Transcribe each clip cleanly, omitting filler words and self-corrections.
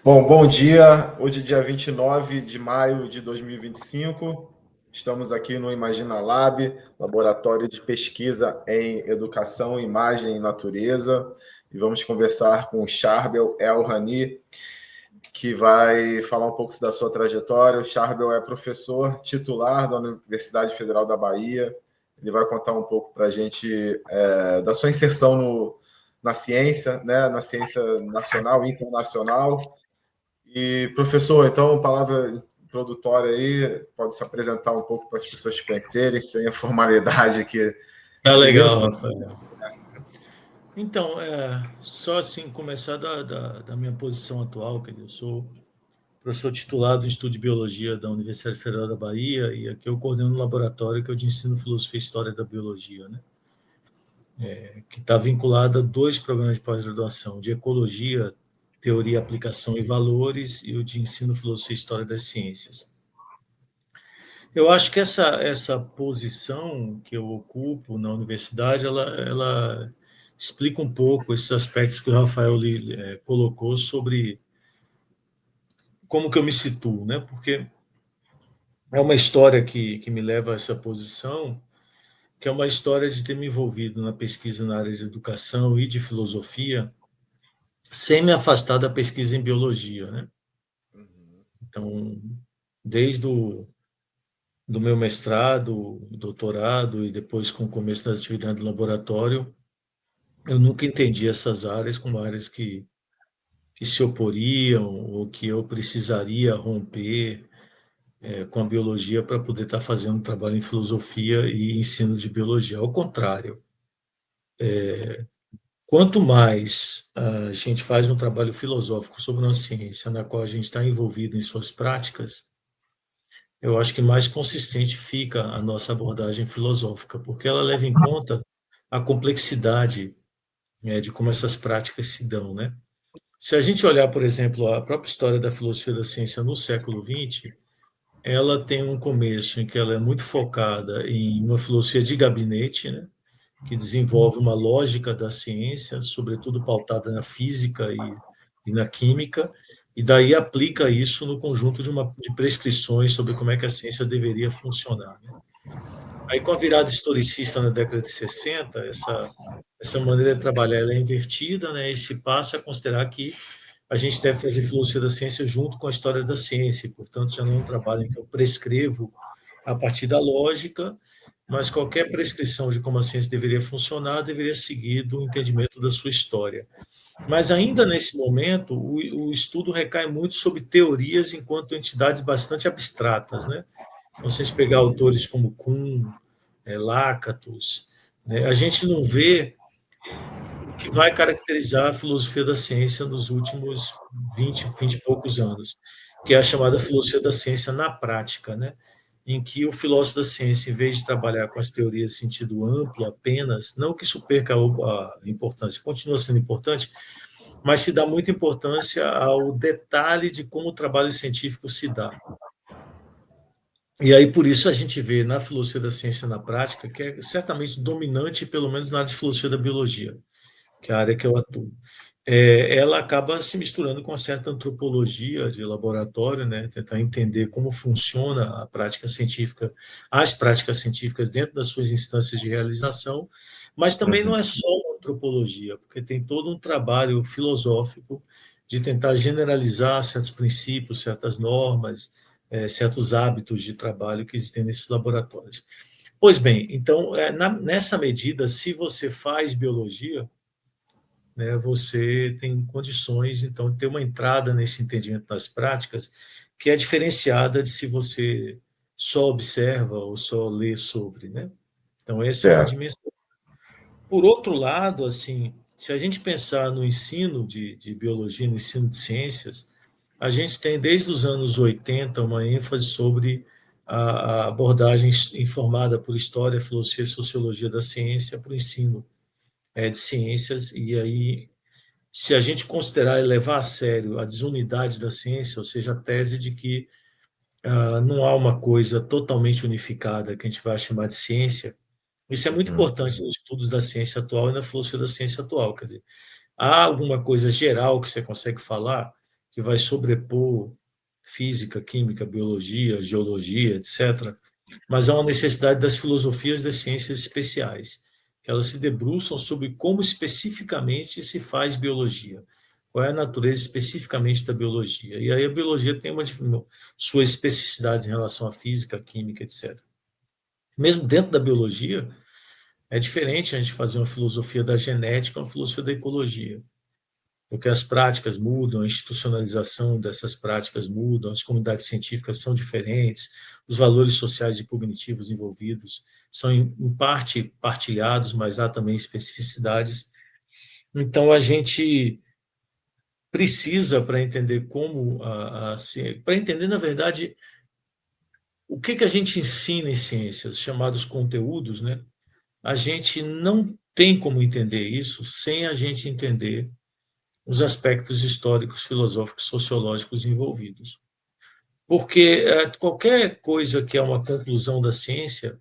Bom dia. Hoje é dia 29 de maio de 2025. Estamos aqui no Imagina Lab, laboratório de pesquisa em educação, imagem e natureza. E vamos conversar com o Charbel El-Rani, que vai falar um pouco da sua trajetória. O Charbel é professor titular da Universidade Federal da Bahia. Ele vai contar um pouco para a gente da sua inserção na ciência, né, na ciência nacional e internacional. E, professor, então, palavra introdutória aí, pode se apresentar um pouco para as pessoas te conhecerem, sem a formalidade aqui Tá de legal, Nilson. Rafael. Então, só assim começar da minha posição atual, que eu sou professor titular do Instituto de Biologia da Universidade Federal da Bahia e aqui eu coordeno um laboratório que eu de ensino filosofia e história da biologia, né? Que está vinculado a dois programas de pós-graduação, de ecologia, teoria, aplicação e valores e o de ensino filosofia e história das ciências. Eu acho que essa posição que eu ocupo na universidade, ela explica um pouco esses aspectos que o Rafael colocou sobre como que eu me situo, né? Porque é uma história que me leva a essa posição, que é uma história de ter me envolvido na pesquisa na área de educação e de filosofia, sem me afastar da pesquisa em biologia, né? Uhum. Então, desde do meu mestrado, doutorado e depois com o começo das atividades do laboratório, eu nunca entendi essas áreas como áreas que se oporiam ou que eu precisaria romper com a biologia para poder estar fazendo um trabalho em filosofia e ensino de biologia. Ao contrário, quanto mais a gente faz um trabalho filosófico sobre uma ciência na qual a gente está envolvido em suas práticas, eu acho que mais consistente fica a nossa abordagem filosófica, porque ela leva em conta a complexidade, de como essas práticas se dão, né? Se a gente olhar, por exemplo, a própria história da filosofia da ciência no século XX, ela tem um começo em que ela é muito focada em uma filosofia de gabinete, né, que desenvolve uma lógica da ciência, sobretudo pautada na física e na química, e daí aplica isso no conjunto de prescrições sobre como é que a ciência deveria funcionar, né? Aí, com a virada historicista na década de 60, essa maneira de trabalhar ela é invertida, né, e se passa a considerar que a gente deve fazer filosofia da ciência junto com a história da ciência, e, portanto, já não é um trabalho em que eu prescrevo a partir da lógica, mas qualquer prescrição de como a ciência deveria funcionar deveria seguir do entendimento da sua história. Mas ainda nesse momento, o estudo recai muito sobre teorias enquanto entidades bastante abstratas, né? Então, se a gente pegar autores como Kuhn, Lakatos, né, a gente não vê o que vai caracterizar a filosofia da ciência nos últimos 20 e poucos anos, que é a chamada filosofia da ciência na prática, né? Em que o filósofo da ciência, em vez de trabalhar com as teorias em sentido amplo apenas, não que isso perca a importância, continua sendo importante, mas se dá muita importância ao detalhe de como o trabalho científico se dá. E aí, por isso, a gente vê na filosofia da ciência na prática, que é certamente dominante, pelo menos na área de filosofia da biologia, que é a área que eu atuo. Ela acaba se misturando com uma certa antropologia de laboratório, né? Tentar entender como funciona a prática científica, as práticas científicas dentro das suas instâncias de realização, mas também não Uhum. é só uma antropologia, porque tem todo um trabalho filosófico de tentar generalizar certos princípios, certas normas, certos hábitos de trabalho que existem nesses laboratórios. Pois bem, então, nessa medida, se você faz biologia, né, você tem condições, então, de ter uma entrada nesse entendimento das práticas que é diferenciada de se você só observa ou só lê sobre, né? Então, essa é uma Certo. dimensão. Por outro lado, assim, se a gente pensar no ensino de biologia, no ensino de ciências, a gente tem desde os anos 80 uma ênfase sobre a abordagem informada por história, filosofia e sociologia da ciência para o ensino de ciências, e aí se a gente considerar e levar a sério a desunidade da ciência, ou seja, a tese de que não há uma coisa totalmente unificada que a gente vai chamar de ciência, isso é muito Uhum. importante nos estudos da ciência atual e na filosofia da ciência atual. Quer dizer, há alguma coisa geral que você consegue falar, que vai sobrepor física, química, biologia, geologia, etc., mas há uma necessidade das filosofias das ciências especiais, que elas se debruçam sobre como especificamente se faz biologia, qual é a natureza especificamente da biologia. E aí a biologia tem suas especificidades em relação à física, química, etc. Mesmo dentro da biologia, é diferente a gente fazer uma filosofia da genética, uma filosofia da ecologia, porque as práticas mudam, a institucionalização dessas práticas mudam, as comunidades científicas são diferentes, os valores sociais e cognitivos envolvidos são, em parte, partilhados, mas há também especificidades. Então, a gente precisa, para entender para entender, na verdade, o que a gente ensina em ciências, chamados conteúdos, né? A gente não tem como entender isso sem a gente entender os aspectos históricos, filosóficos, sociológicos envolvidos. Porque qualquer coisa que é uma conclusão da ciência,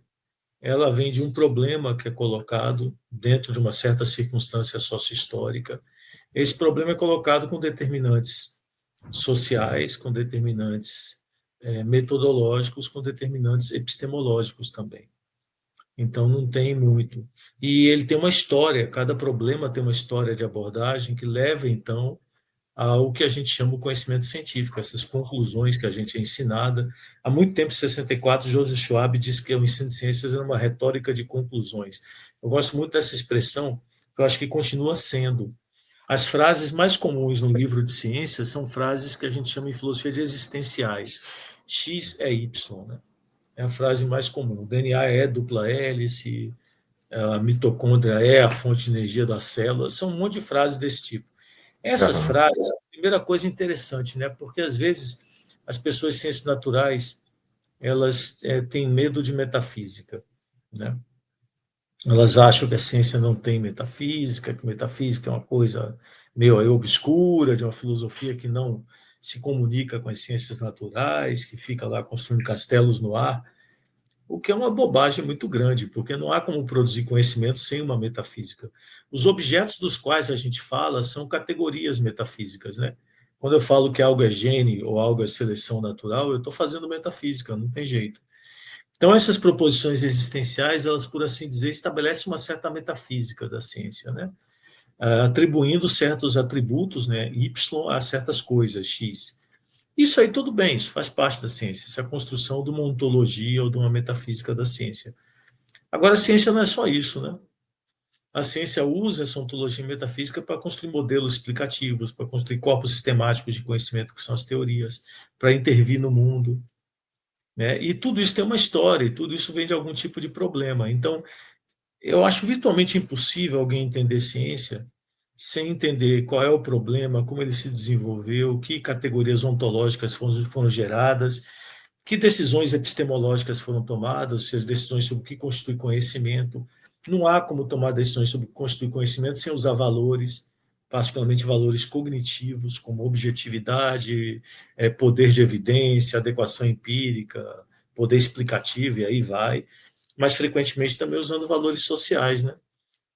ela vem de um problema que é colocado dentro de uma certa circunstância sócio-histórica. Esse problema é colocado com determinantes sociais, com determinantes metodológicos, com determinantes epistemológicos também. Então, não tem muito. E ele tem uma história, cada problema tem uma história de abordagem que leva, então, ao que a gente chama o conhecimento científico, essas conclusões que a gente é ensinada. Há muito tempo, em 64, Joseph Schwab disse que o ensino de ciências era uma retórica de conclusões. Eu gosto muito dessa expressão, que eu acho que continua sendo. As frases mais comuns no livro de ciências são frases que a gente chama em filosofia de existenciais. X é Y, né? É a frase mais comum. O DNA é dupla hélice, a mitocôndria é a fonte de energia da célula. São um monte de frases desse tipo. Essas Aham. frases, primeira coisa interessante, né? Porque às vezes as pessoas de ciências naturais elas têm medo de metafísica, né? Elas acham que a ciência não tem metafísica, que metafísica é uma coisa meio aí obscura, de uma filosofia que não se comunica com as ciências naturais, que fica lá construindo castelos no ar, o que é uma bobagem muito grande, porque não há como produzir conhecimento sem uma metafísica. Os objetos dos quais a gente fala são categorias metafísicas, né? Quando eu falo que algo é gene ou algo é seleção natural, eu estou fazendo metafísica, não tem jeito. Então, essas proposições existenciais, elas, por assim dizer, estabelecem uma certa metafísica da ciência, né? Atribuindo certos atributos, né, Y, a certas coisas, X. Isso aí tudo bem, isso faz parte da ciência, isso é a construção de uma ontologia ou de uma metafísica da ciência. Agora, a ciência não é só isso, né? A ciência usa essa ontologia metafísica para construir modelos explicativos, para construir corpos sistemáticos de conhecimento, que são as teorias, para intervir no mundo, né? E tudo isso tem uma história, e tudo isso vem de algum tipo de problema. Então, eu acho virtualmente impossível alguém entender ciência sem entender qual é o problema, como ele se desenvolveu, que categorias ontológicas foram geradas, que decisões epistemológicas foram tomadas, ou seja, decisões sobre o que constitui conhecimento. Não há como tomar decisões sobre o que constitui conhecimento sem usar valores, particularmente valores cognitivos, como objetividade, poder de evidência, adequação empírica, poder explicativo, e aí vai. Mas frequentemente também usando valores sociais, né?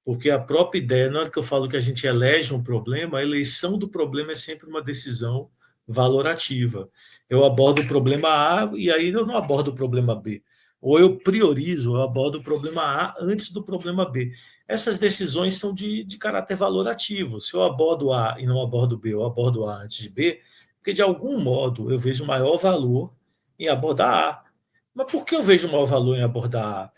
Porque a própria ideia, na hora que eu falo que a gente elege um problema, a eleição do problema é sempre uma decisão valorativa. Eu abordo o problema A e aí eu não abordo o problema B. Ou eu priorizo, eu abordo o problema A antes do problema B. Essas decisões são de caráter valorativo. Se eu abordo A e não abordo B, eu abordo A antes de B, porque de algum modo eu vejo maior valor em abordar A. Mas por que eu vejo maior valor em abordar A?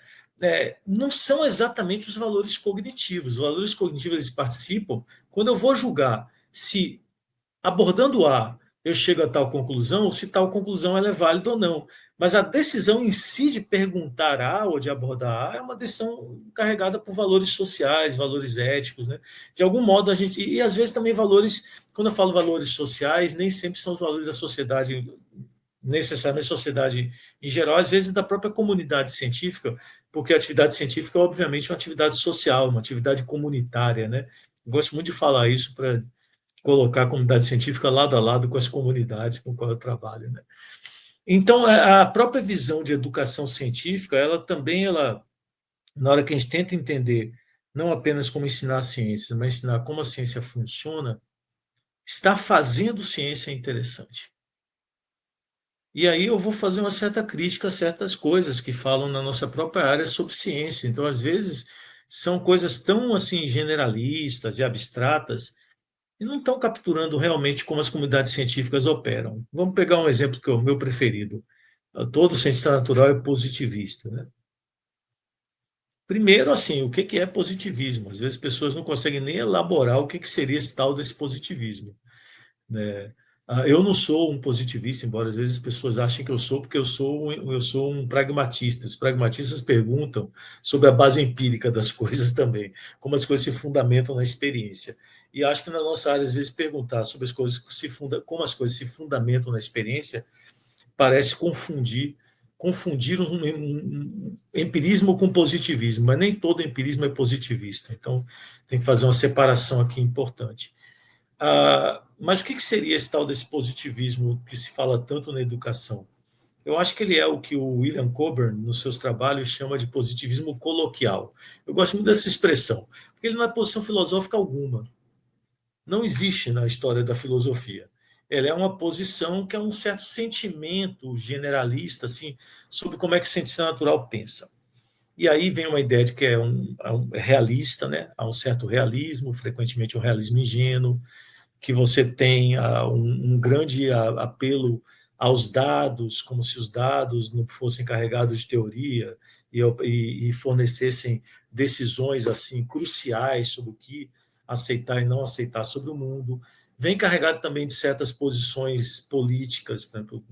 Não são exatamente os valores cognitivos. Os valores cognitivos eles participam quando eu vou julgar se, abordando A, eu chego a tal conclusão, ou se tal conclusão ela é válida ou não. Mas a decisão em si de perguntar A ou de abordar A é uma decisão carregada por valores sociais, valores éticos, né? De algum modo a gente. E às vezes também valores, quando eu falo valores sociais, nem sempre são os valores da sociedade necessariamente sociedade em geral, às vezes da própria comunidade científica, porque a atividade científica é obviamente uma atividade social, uma atividade comunitária, né? Eu gosto muito de falar isso para colocar a comunidade científica lado a lado com as comunidades com qual eu trabalho, né? Então, a própria visão de educação científica, ela também, na hora que a gente tenta entender não apenas como ensinar a ciência, mas ensinar como a ciência funciona, Estar fazendo ciência é interessante. E aí eu vou fazer uma certa crítica a certas coisas que falam na nossa própria área sobre ciência. Então, às vezes, são coisas tão assim generalistas e abstratas e não estão capturando realmente como as comunidades científicas operam. Vamos pegar um exemplo que é o meu preferido. Todo cientista natural é positivista, né? Primeiro, assim, o que é positivismo? Às vezes as pessoas não conseguem nem elaborar o que seria esse tal desse positivismo, né? Eu não sou um positivista, embora às vezes as pessoas achem que eu sou, porque eu sou um pragmatista. Os pragmatistas perguntam sobre a base empírica das coisas também, como as coisas se fundamentam na experiência. E acho que na nossa área, às vezes, perguntar sobre as coisas como as coisas se fundamentam na experiência parece confundir um empirismo com positivismo, mas nem todo empirismo é positivista. Então, tem que fazer uma separação aqui importante. Mas o que seria esse tal desse positivismo que se fala tanto na educação? Eu acho que ele é o que o William Coburn, nos seus trabalhos, chama de positivismo coloquial. Eu gosto muito dessa expressão, porque ele não é posição filosófica alguma. Não existe na história da filosofia. Ela é uma posição que é um certo sentimento generalista assim, sobre como é que o cientista natural pensa. E aí vem uma ideia de que é realista, né? Há um certo realismo, frequentemente um realismo ingênuo, que você tem um grande apelo aos dados, como se os dados não fossem carregados de teoria e fornecessem decisões assim cruciais sobre o que aceitar e não aceitar sobre o mundo. Vem carregado também de certas posições políticas, por exemplo,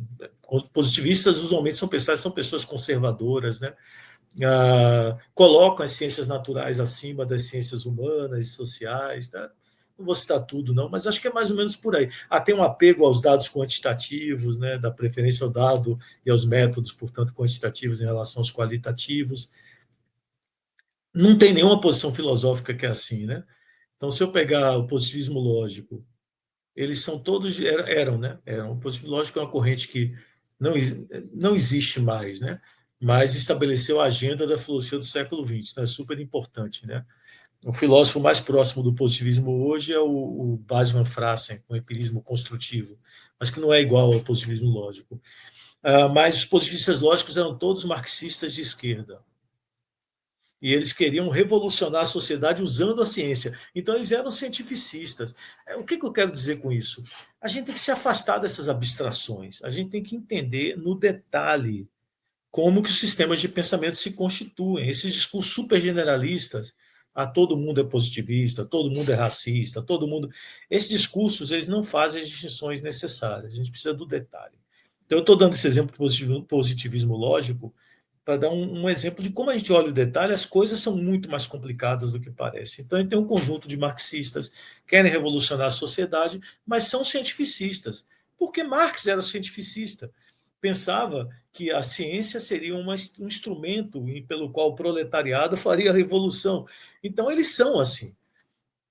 positivistas usualmente são pessoas conservadoras, né? Colocam as ciências naturais acima das ciências humanas, sociais, tá? Não vou citar tudo, não, mas acho que é mais ou menos por aí. Tem um apego aos dados quantitativos, né, da preferência ao dado e aos métodos, portanto, quantitativos em relação aos qualitativos. Não tem nenhuma posição filosófica que é assim, né? Então, se eu pegar o positivismo lógico, eles são todos, eram, né? O positivismo lógico é uma corrente que não, não existe mais, né? Mas estabeleceu a agenda da filosofia do século XX, então é super importante, né? O filósofo mais próximo do positivismo hoje é o Basman Frassen, com o empirismo construtivo, mas que não é igual ao positivismo lógico. Mas os positivistas lógicos eram todos marxistas de esquerda. E eles queriam revolucionar a sociedade usando a ciência. Então, eles eram cientificistas. O que eu quero dizer com isso? A gente tem que se afastar dessas abstrações. A gente tem que entender no detalhe como que os sistemas de pensamento se constituem. Esses discursos super generalistas, todo mundo é positivista, todo mundo é racista, todo mundo. Esses discursos eles não fazem as distinções necessárias. A gente precisa do detalhe. Então, eu estou dando esse exemplo de positivismo lógico para dar um exemplo de como a gente olha o detalhe, as coisas são muito mais complicadas do que parece. Então, a gente tem um conjunto de marxistas que querem revolucionar a sociedade, mas são cientificistas. Porque Marx era cientificista. Pensava que a ciência seria um instrumento pelo qual o proletariado faria a revolução. Então, eles são assim.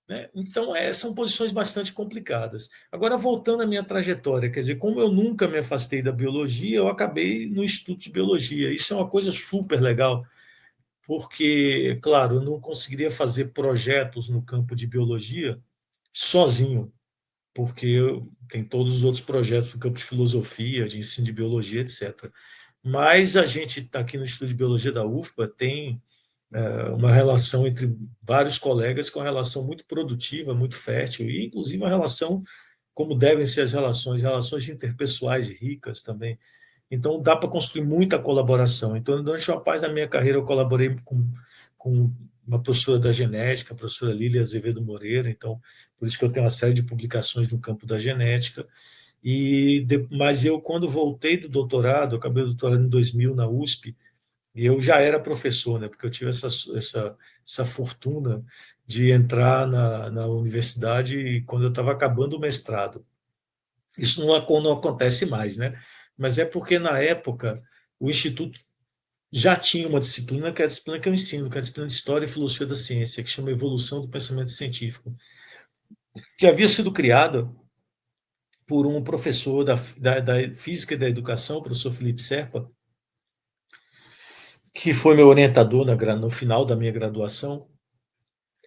Né? Então, são posições bastante complicadas. Agora, voltando à minha trajetória, quer dizer, como eu nunca me afastei da biologia, eu acabei no Instituto de Biologia. Isso é uma coisa super legal, porque, claro, eu não conseguiria fazer projetos no campo de biologia sozinho, porque tem todos os outros projetos no campo de filosofia, de ensino de biologia, etc. Mas a gente, aqui no Instituto de Biologia da UFBA, tem uma relação entre vários colegas, com uma relação muito produtiva, muito fértil, e inclusive uma relação como devem ser as relações interpessoais ricas também. Então, dá para construir muita colaboração. Então, durante uma parte da minha carreira, eu colaborei com uma professora da genética, a professora Lília Azevedo Moreira, então, por isso que eu tenho uma série de publicações no campo da genética. Mas eu, quando voltei do doutorado, eu acabei o doutorado em 2000 na USP, e eu já era professor, né, porque eu tive essa fortuna de entrar na universidade quando eu estava acabando o mestrado. Isso não acontece mais, né? Mas é porque, na época, o Instituto já tinha uma disciplina, que é a disciplina que eu ensino, que é a disciplina de História e Filosofia da Ciência, que chama Evolução do Pensamento Científico, que havia sido criada por um professor da Física e da Educação, o professor Felipe Serpa, que foi meu orientador no final da minha graduação,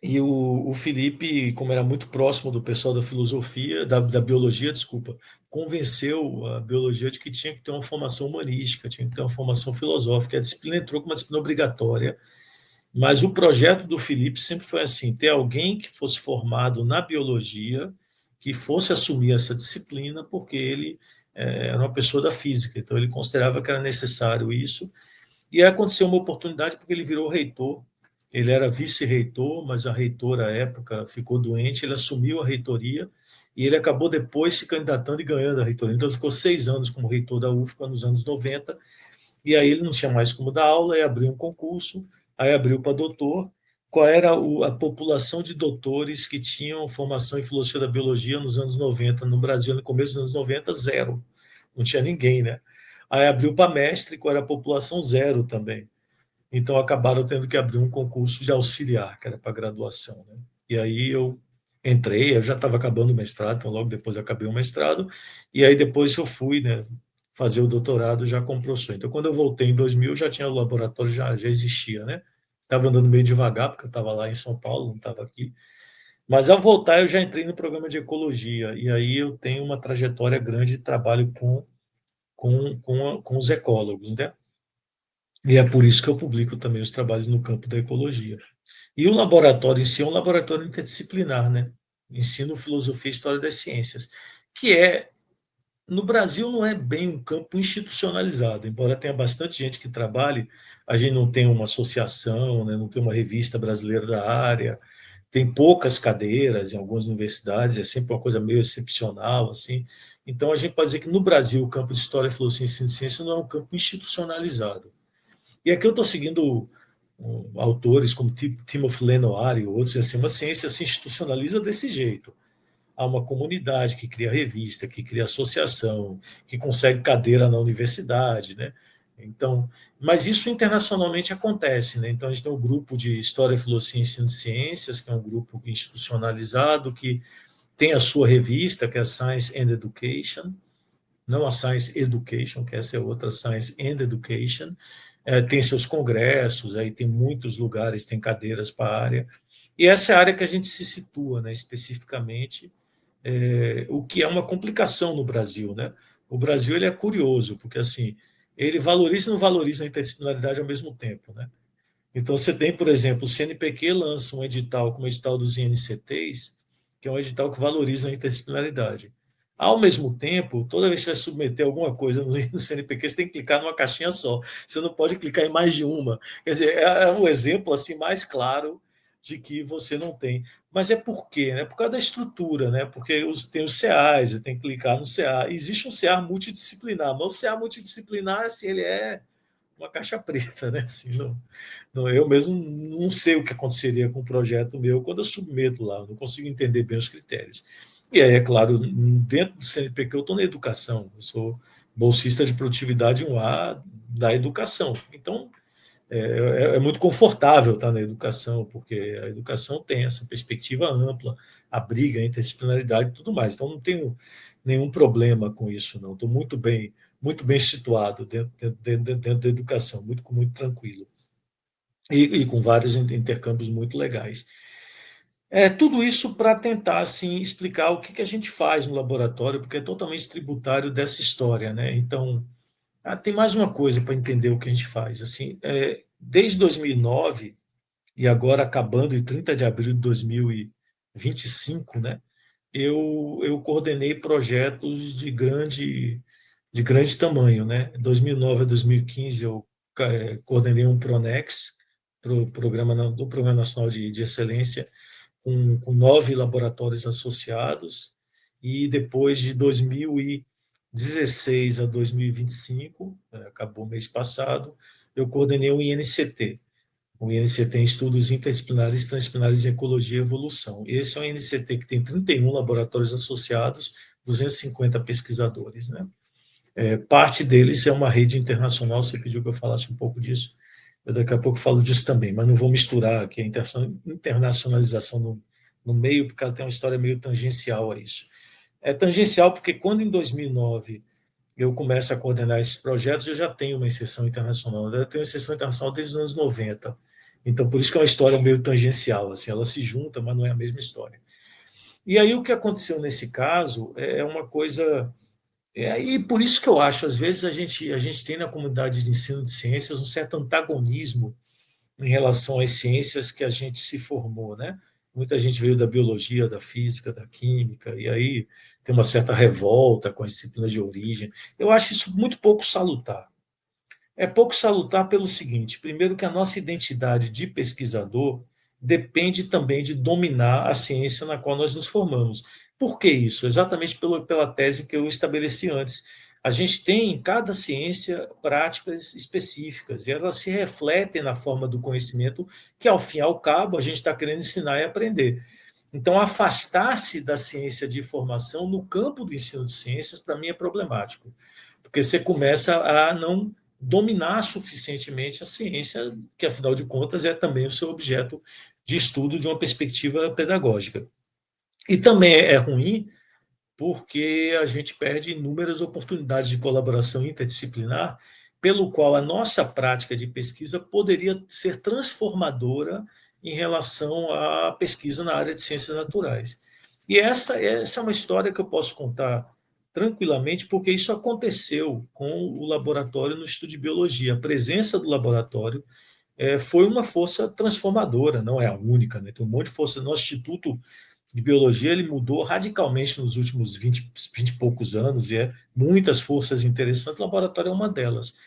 E o Felipe, como era muito próximo do pessoal da filosofia, da biologia, desculpa, convenceu a biologia de que tinha que ter uma formação humanística, tinha que ter uma formação filosófica. A disciplina entrou como uma disciplina obrigatória, mas o projeto do Felipe sempre foi assim: ter alguém que fosse formado na biologia, que fosse assumir essa disciplina, porque ele era uma pessoa da física, então ele considerava que era necessário isso. E aí aconteceu uma oportunidade porque ele virou reitor. Ele era vice-reitor, mas a reitora à época ficou doente, ele assumiu a reitoria e ele acabou depois se candidatando e ganhando a reitoria. Então ele ficou 6 anos como reitor da UFPA nos anos 90, e aí ele não tinha mais como dar aula, aí abriu um concurso, aí abriu para doutor. Qual era a população de doutores que tinham formação em filosofia da biologia nos anos 90 no Brasil, no começo dos anos 90? Zero. Não tinha ninguém, né? Aí abriu para mestre, qual era a população? Zero também. Então acabaram tendo que abrir um concurso de auxiliar, que era para graduação, né? E aí eu entrei, eu já estava acabando o mestrado, então logo depois acabei o mestrado, e aí depois eu fui, né, fazer o doutorado já como professor. Então quando eu voltei em 2000 já tinha o laboratório, já existia, né? Estava andando meio devagar, porque eu estava lá em São Paulo, não estava aqui. Mas ao voltar eu já entrei no programa de ecologia, e aí eu tenho uma trajetória grande de trabalho com os ecólogos, né? E é por isso que eu publico também os trabalhos no campo da ecologia. E o laboratório em si é um laboratório interdisciplinar, né? Ensino filosofia e história das ciências, que no Brasil não é bem um campo institucionalizado, embora tenha bastante gente que trabalhe, a gente não tem uma associação, né? Não tem uma revista brasileira da área, tem poucas cadeiras em algumas universidades, é sempre uma coisa meio excepcional, assim. Então a gente pode dizer que no Brasil o campo de história, filosofia e ensino de ciência não é um campo institucionalizado. E aqui eu estou seguindo autores como Timothy Lenoir e outros, assim, uma ciência se institucionaliza desse jeito. Há uma comunidade que cria revista, que cria associação, que consegue cadeira na universidade, né? Então, mas isso internacionalmente acontece, né? Então a gente tem um grupo de História, Filosofia e Ensino de Ciências, que é um grupo institucionalizado, que tem a sua revista, que é a Science and Education, não a Science Education, que essa é outra, Science and Education, tem seus congressos, aí tem muitos lugares, tem cadeiras para a área, e essa é a área que a gente se situa, né, especificamente, o que é uma complicação no Brasil, né? O Brasil ele é curioso, porque assim, ele valoriza e não valoriza a interdisciplinaridade ao mesmo tempo, né? Então, você tem, por exemplo, o CNPq lança um edital, como o edital dos INCTs, que é um edital que valoriza a interdisciplinaridade. Ao mesmo tempo, toda vez que você vai submeter alguma coisa no CNPq, você tem que clicar numa caixinha só. Você não pode clicar em mais de uma. Quer dizer, é um exemplo assim mais claro de que você não tem. Mas é por quê? Né? Por causa da estrutura, né? Porque tem os CAs, você tem que clicar no CA. Existe um CA multidisciplinar, mas o CA multidisciplinar, assim, ele é uma caixa preta, né? Assim, não, eu mesmo não sei o que aconteceria com o projeto meu quando eu submeto lá, eu não consigo entender bem os critérios. E aí, é claro, dentro do CNPq eu estou na educação, eu sou bolsista de produtividade 1A da educação. Então, é muito confortável estar na educação, porque a educação tem essa perspectiva ampla, abriga a interdisciplinaridade e tudo mais. Então, não tenho nenhum problema com isso, não. Estou muito bem situado dentro da educação, muito tranquilo e com vários intercâmbios muito legais. Tudo isso para tentar assim explicar o que a gente faz no laboratório, porque é totalmente tributário dessa história, né? Então, tem mais uma coisa para entender o que a gente faz. Assim, desde 2009 e agora acabando em 30 de abril de 2025, né? Eu coordenei projetos de grande tamanho, né? 2009 a 2015 eu coordenei um Pronex, do Programa Nacional de Excelência, com 9 laboratórios associados, e depois de 2016 a 2025, acabou mês passado, eu coordenei o INCT em Estudos Interdisciplinares e Transdisciplinares em Ecologia e Evolução. Esse é um INCT que tem 31 laboratórios associados, 250 pesquisadores, né? Parte deles é uma rede internacional, você pediu que eu falasse um pouco disso, eu daqui a pouco falo disso também, mas não vou misturar aqui a internacionalização no meio, porque ela tem uma história meio tangencial a isso. É tangencial porque quando em 2009 eu começo a coordenar esses projetos, eu já tenho uma inserção internacional. Eu tenho inserção internacional desde os anos 90. Então, por isso que é uma história meio tangencial, assim, ela se junta, mas não é a mesma história. E aí o que aconteceu nesse caso é uma coisa. E por isso que eu acho, às vezes a gente tem na comunidade de ensino de ciências um certo antagonismo em relação às ciências que a gente se formou, né? Muita gente veio da biologia, da física, da química, e aí tem uma certa revolta com as disciplinas de origem. Eu acho isso muito pouco salutar. É pouco salutar pelo seguinte: primeiro, que a nossa identidade de pesquisador depende também de dominar a ciência na qual nós nos formamos. Por que isso? Exatamente pela tese que eu estabeleci antes. A gente tem em cada ciência práticas específicas e elas se refletem na forma do conhecimento que, ao fim e ao cabo, a gente está querendo ensinar e aprender. Então, afastar-se da ciência de informação no campo do ensino de ciências, para mim, é problemático, porque você começa a não dominar suficientemente a ciência, que afinal de contas é também o seu objeto de estudo de uma perspectiva pedagógica. E também é ruim porque a gente perde inúmeras oportunidades de colaboração interdisciplinar, pelo qual a nossa prática de pesquisa poderia ser transformadora em relação à pesquisa na área de ciências naturais. E essa é uma história que eu posso contar tranquilamente, porque isso aconteceu com o laboratório no estudo de biologia. A presença do laboratório foi uma força transformadora, não é a única, né? Tem um monte de força. Nosso Instituto de Biologia ele mudou radicalmente nos últimos 20 e poucos anos, e muitas forças interessantes, o laboratório é uma delas.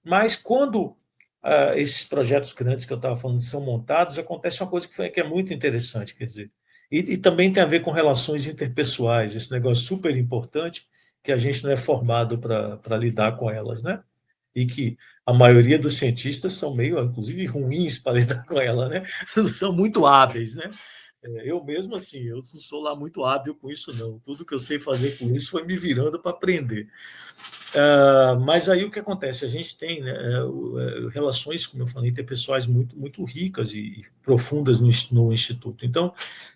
Mas quando esses projetos grandes que eu estava falando são montados, acontece uma coisa que é muito interessante, quer dizer, e também tem a ver com relações interpessoais, esse negócio super importante, que a gente não é formado para lidar com elas, né? E que a maioria dos cientistas são meio, inclusive, ruins para lidar com ela, né? Não são muito hábeis, né? Eu mesmo, assim, eu não sou lá muito hábil com isso, não. Tudo que eu sei fazer com isso foi me virando para aprender. Mas aí o que acontece? A gente tem, né, relações, como eu falei, interpessoais muito, muito ricas e profundas no Instituto. Então,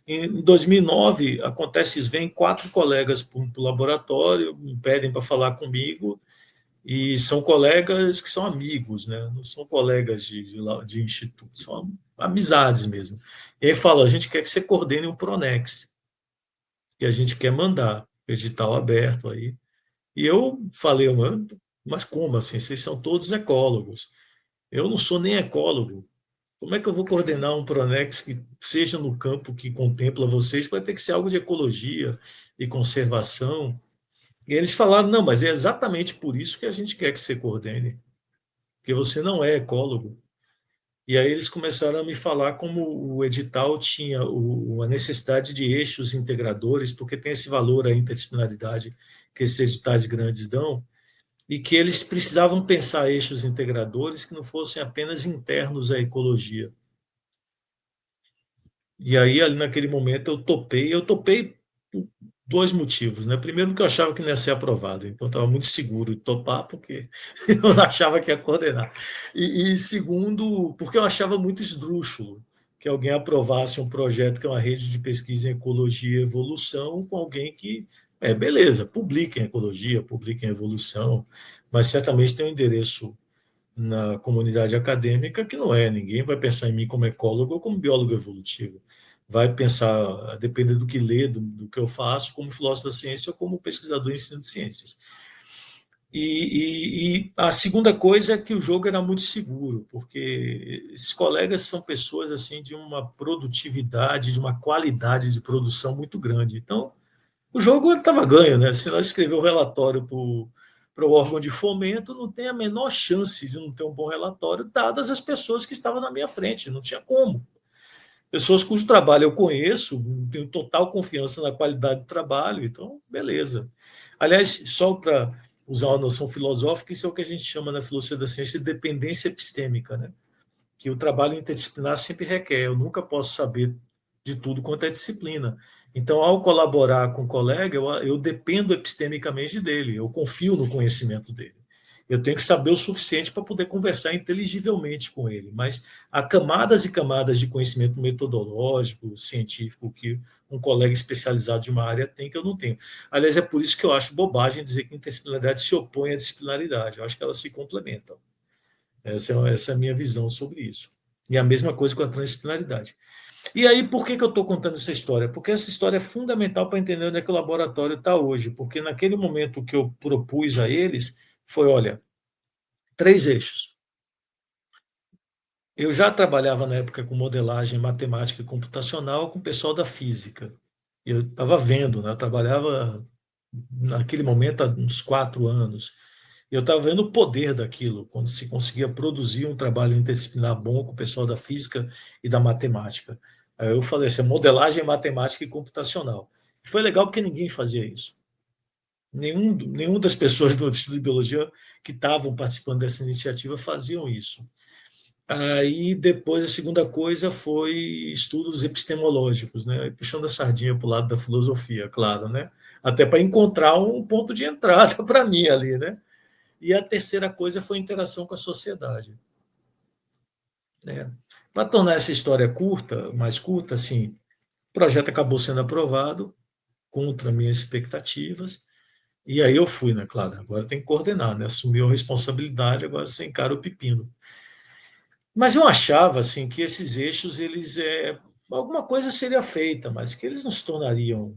em 2009, acontece isso, vem 4 colegas para o laboratório, me pedem para falar comigo, e são colegas que são amigos, né? Não são colegas de instituto, são amizades mesmo. E aí fala, a gente quer que você coordene o Pronex, que a gente quer mandar, edital aberto aí. E eu falei, mas como assim? Vocês são todos ecólogos. Eu não sou nem ecólogo. Como é que eu vou coordenar um Pronex que seja no campo que contempla vocês? Vai ter que ser algo de ecologia e conservação. E eles falaram, não, mas é exatamente por isso que a gente quer que você coordene, porque você não é ecólogo. E aí eles começaram a me falar como o edital tinha a necessidade de eixos integradores, porque tem esse valor a interdisciplinaridade que esses editais grandes dão, e que eles precisavam pensar eixos integradores que não fossem apenas internos à ecologia. E aí, ali naquele momento, eu topei por 2 motivos, né? Primeiro, porque eu achava que não ia ser aprovado, então eu estava muito seguro de topar, porque eu não achava que ia coordenar. E segundo, porque eu achava muito esdrúxulo que alguém aprovasse um projeto que é uma rede de pesquisa em ecologia e evolução com alguém que, beleza, publica em ecologia, publica em evolução, mas certamente tem um endereço na comunidade acadêmica que não é. Ninguém vai pensar em mim como ecólogo ou como biólogo evolutivo. Vai pensar, a depender do que lê, do que eu faço, como filósofo da ciência ou como pesquisador em ensino de ciências. E a segunda coisa é que o jogo era muito seguro, porque esses colegas são pessoas assim de uma produtividade, de uma qualidade de produção muito grande. Então, o jogo estava ganho, né? Se nós escrever o relatório para o órgão de fomento, não tem a menor chance de não ter um bom relatório, dadas as pessoas que estavam na minha frente, não tinha como. Pessoas cujo trabalho eu conheço, tenho total confiança na qualidade do trabalho, então, beleza. Aliás, só para usar uma noção filosófica, isso é o que a gente chama na filosofia da ciência de dependência epistêmica, né? Que o trabalho interdisciplinar sempre requer. Eu nunca posso saber de tudo quanto é disciplina. Então, ao colaborar com o colega, eu dependo epistemicamente dele, eu confio no conhecimento dele. Eu tenho que saber o suficiente para poder conversar inteligivelmente com ele, mas há camadas e camadas de conhecimento metodológico, científico, que um colega especializado de uma área tem que eu não tenho. Aliás, é por isso que eu acho bobagem dizer que interdisciplinaridade se opõe à disciplinaridade. Eu acho que elas se complementam. Essa é a minha visão sobre isso. E a mesma coisa com a transdisciplinaridade. E aí, por que eu estou contando essa história? Porque essa história é fundamental para entender onde é que o laboratório está hoje. Porque naquele momento que eu propus a eles, foi, olha, 3 eixos. Eu já trabalhava na época com modelagem matemática e computacional com o pessoal da física. Eu estava vendo, né? Eu trabalhava naquele momento há uns 4 anos. Eu estava vendo o poder daquilo, quando se conseguia produzir um trabalho interdisciplinar bom com o pessoal da física e da matemática. Aí eu falei assim, modelagem matemática e computacional. Foi legal porque ninguém fazia isso. Nenhum das pessoas do Instituto de Biologia que estavam participando dessa iniciativa faziam isso. Aí depois a segunda coisa foi estudos epistemológicos, né? Puxando a sardinha para o lado da filosofia, claro, né? Até para encontrar um ponto de entrada para mim ali, né? E a terceira coisa foi a interação com a sociedade, né? Para tornar essa história curta, mais curta, assim, o projeto acabou sendo aprovado contra minhas expectativas. E aí eu fui, né? Claro, agora tem que coordenar, né? Assumiu a responsabilidade, agora você encara o pepino. Mas eu achava assim que esses eixos, eles alguma coisa seria feita, mas que eles não se tornariam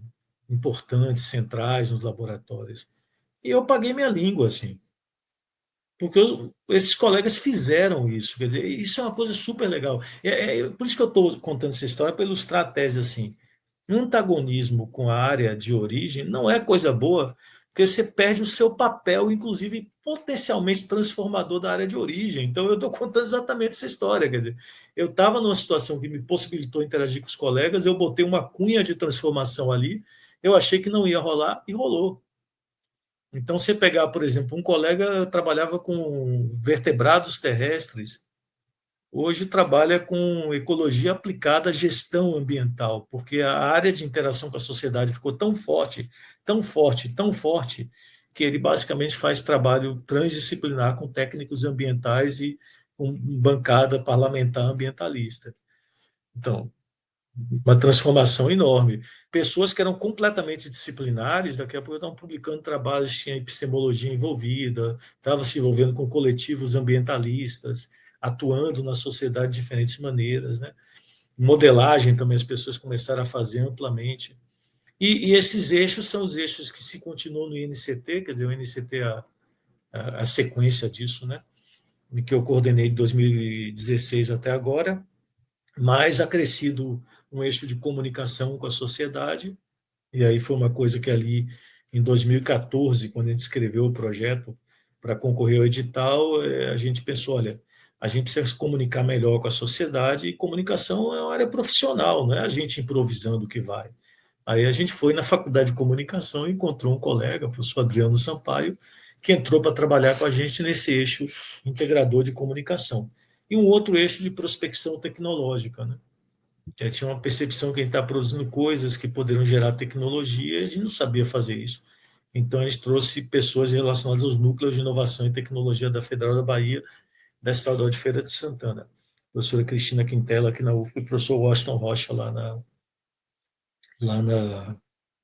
importantes, centrais nos laboratórios. E eu paguei minha língua assim, porque esses colegas fizeram isso. Quer dizer, isso é uma coisa super legal. Por isso que eu estou contando essa história para ilustrar a tese assim. Antagonismo com a área de origem não é coisa boa, porque você perde o seu papel, inclusive potencialmente transformador da área de origem. Então, eu estou contando exatamente essa história. Quer dizer, eu estava numa situação que me possibilitou interagir com os colegas, eu botei uma cunha de transformação ali, eu achei que não ia rolar e rolou. Então, você pegar, por exemplo, um colega trabalhava com vertebrados terrestres, hoje trabalha com ecologia aplicada à gestão ambiental, porque a área de interação com a sociedade ficou tão forte, tão forte, tão forte, que ele basicamente faz trabalho transdisciplinar com técnicos ambientais e com bancada parlamentar ambientalista. Então, uma transformação enorme. Pessoas que eram completamente disciplinares, daqui a pouco estavam publicando trabalhos, tinha epistemologia envolvida, estavam se envolvendo com coletivos ambientalistas, atuando na sociedade de diferentes maneiras, né? Modelagem também as pessoas começaram a fazer amplamente. E esses eixos são os eixos que se continuam no INCT, quer dizer, o INCT é a sequência disso, né? Que eu coordenei de 2016 até agora, mais acrescido um eixo de comunicação com a sociedade, e aí foi uma coisa que ali em 2014, quando a gente escreveu o projeto para concorrer ao edital, a gente pensou, olha, a gente precisa se comunicar melhor com a sociedade, e comunicação é uma área profissional, não é a gente improvisando que vai. Aí a gente foi na faculdade de comunicação e encontrou um colega, o professor Adriano Sampaio, que entrou para trabalhar com a gente nesse eixo integrador de comunicação. E um outro eixo de prospecção tecnológica, né? Já tinha uma percepção que a gente está produzindo coisas que poderiam gerar tecnologia e a gente não sabia fazer isso. Então, a gente trouxe pessoas relacionadas aos núcleos de inovação e tecnologia da Federal da Bahia, da Estadual de Feira de Santana. A professora Cristina Quintela, aqui na UFP, e o professor Washington Rocha, lá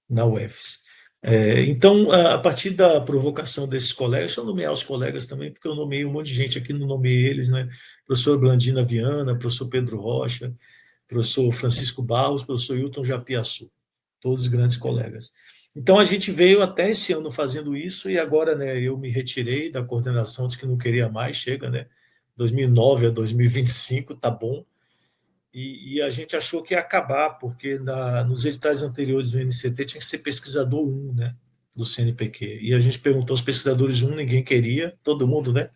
na UFES. Então, a partir da provocação desses colegas, deixa eu nomear os colegas também, porque eu nomeei um monte de gente aqui, não nomeei eles, né? Professor Blandina Viana, professor Pedro Rocha, professor Francisco Barros, professor Hilton Japiaçu, todos grandes colegas. Então, a gente veio até esse ano fazendo isso, e agora, né, eu me retirei da coordenação, disse que não queria mais, chega, né? 2009 a 2025, tá bom. E a gente achou que ia acabar, porque nos editais anteriores do NCT tinha que ser pesquisador 1, né, do CNPq. E a gente perguntou aos pesquisadores 1, ninguém queria, todo mundo, né,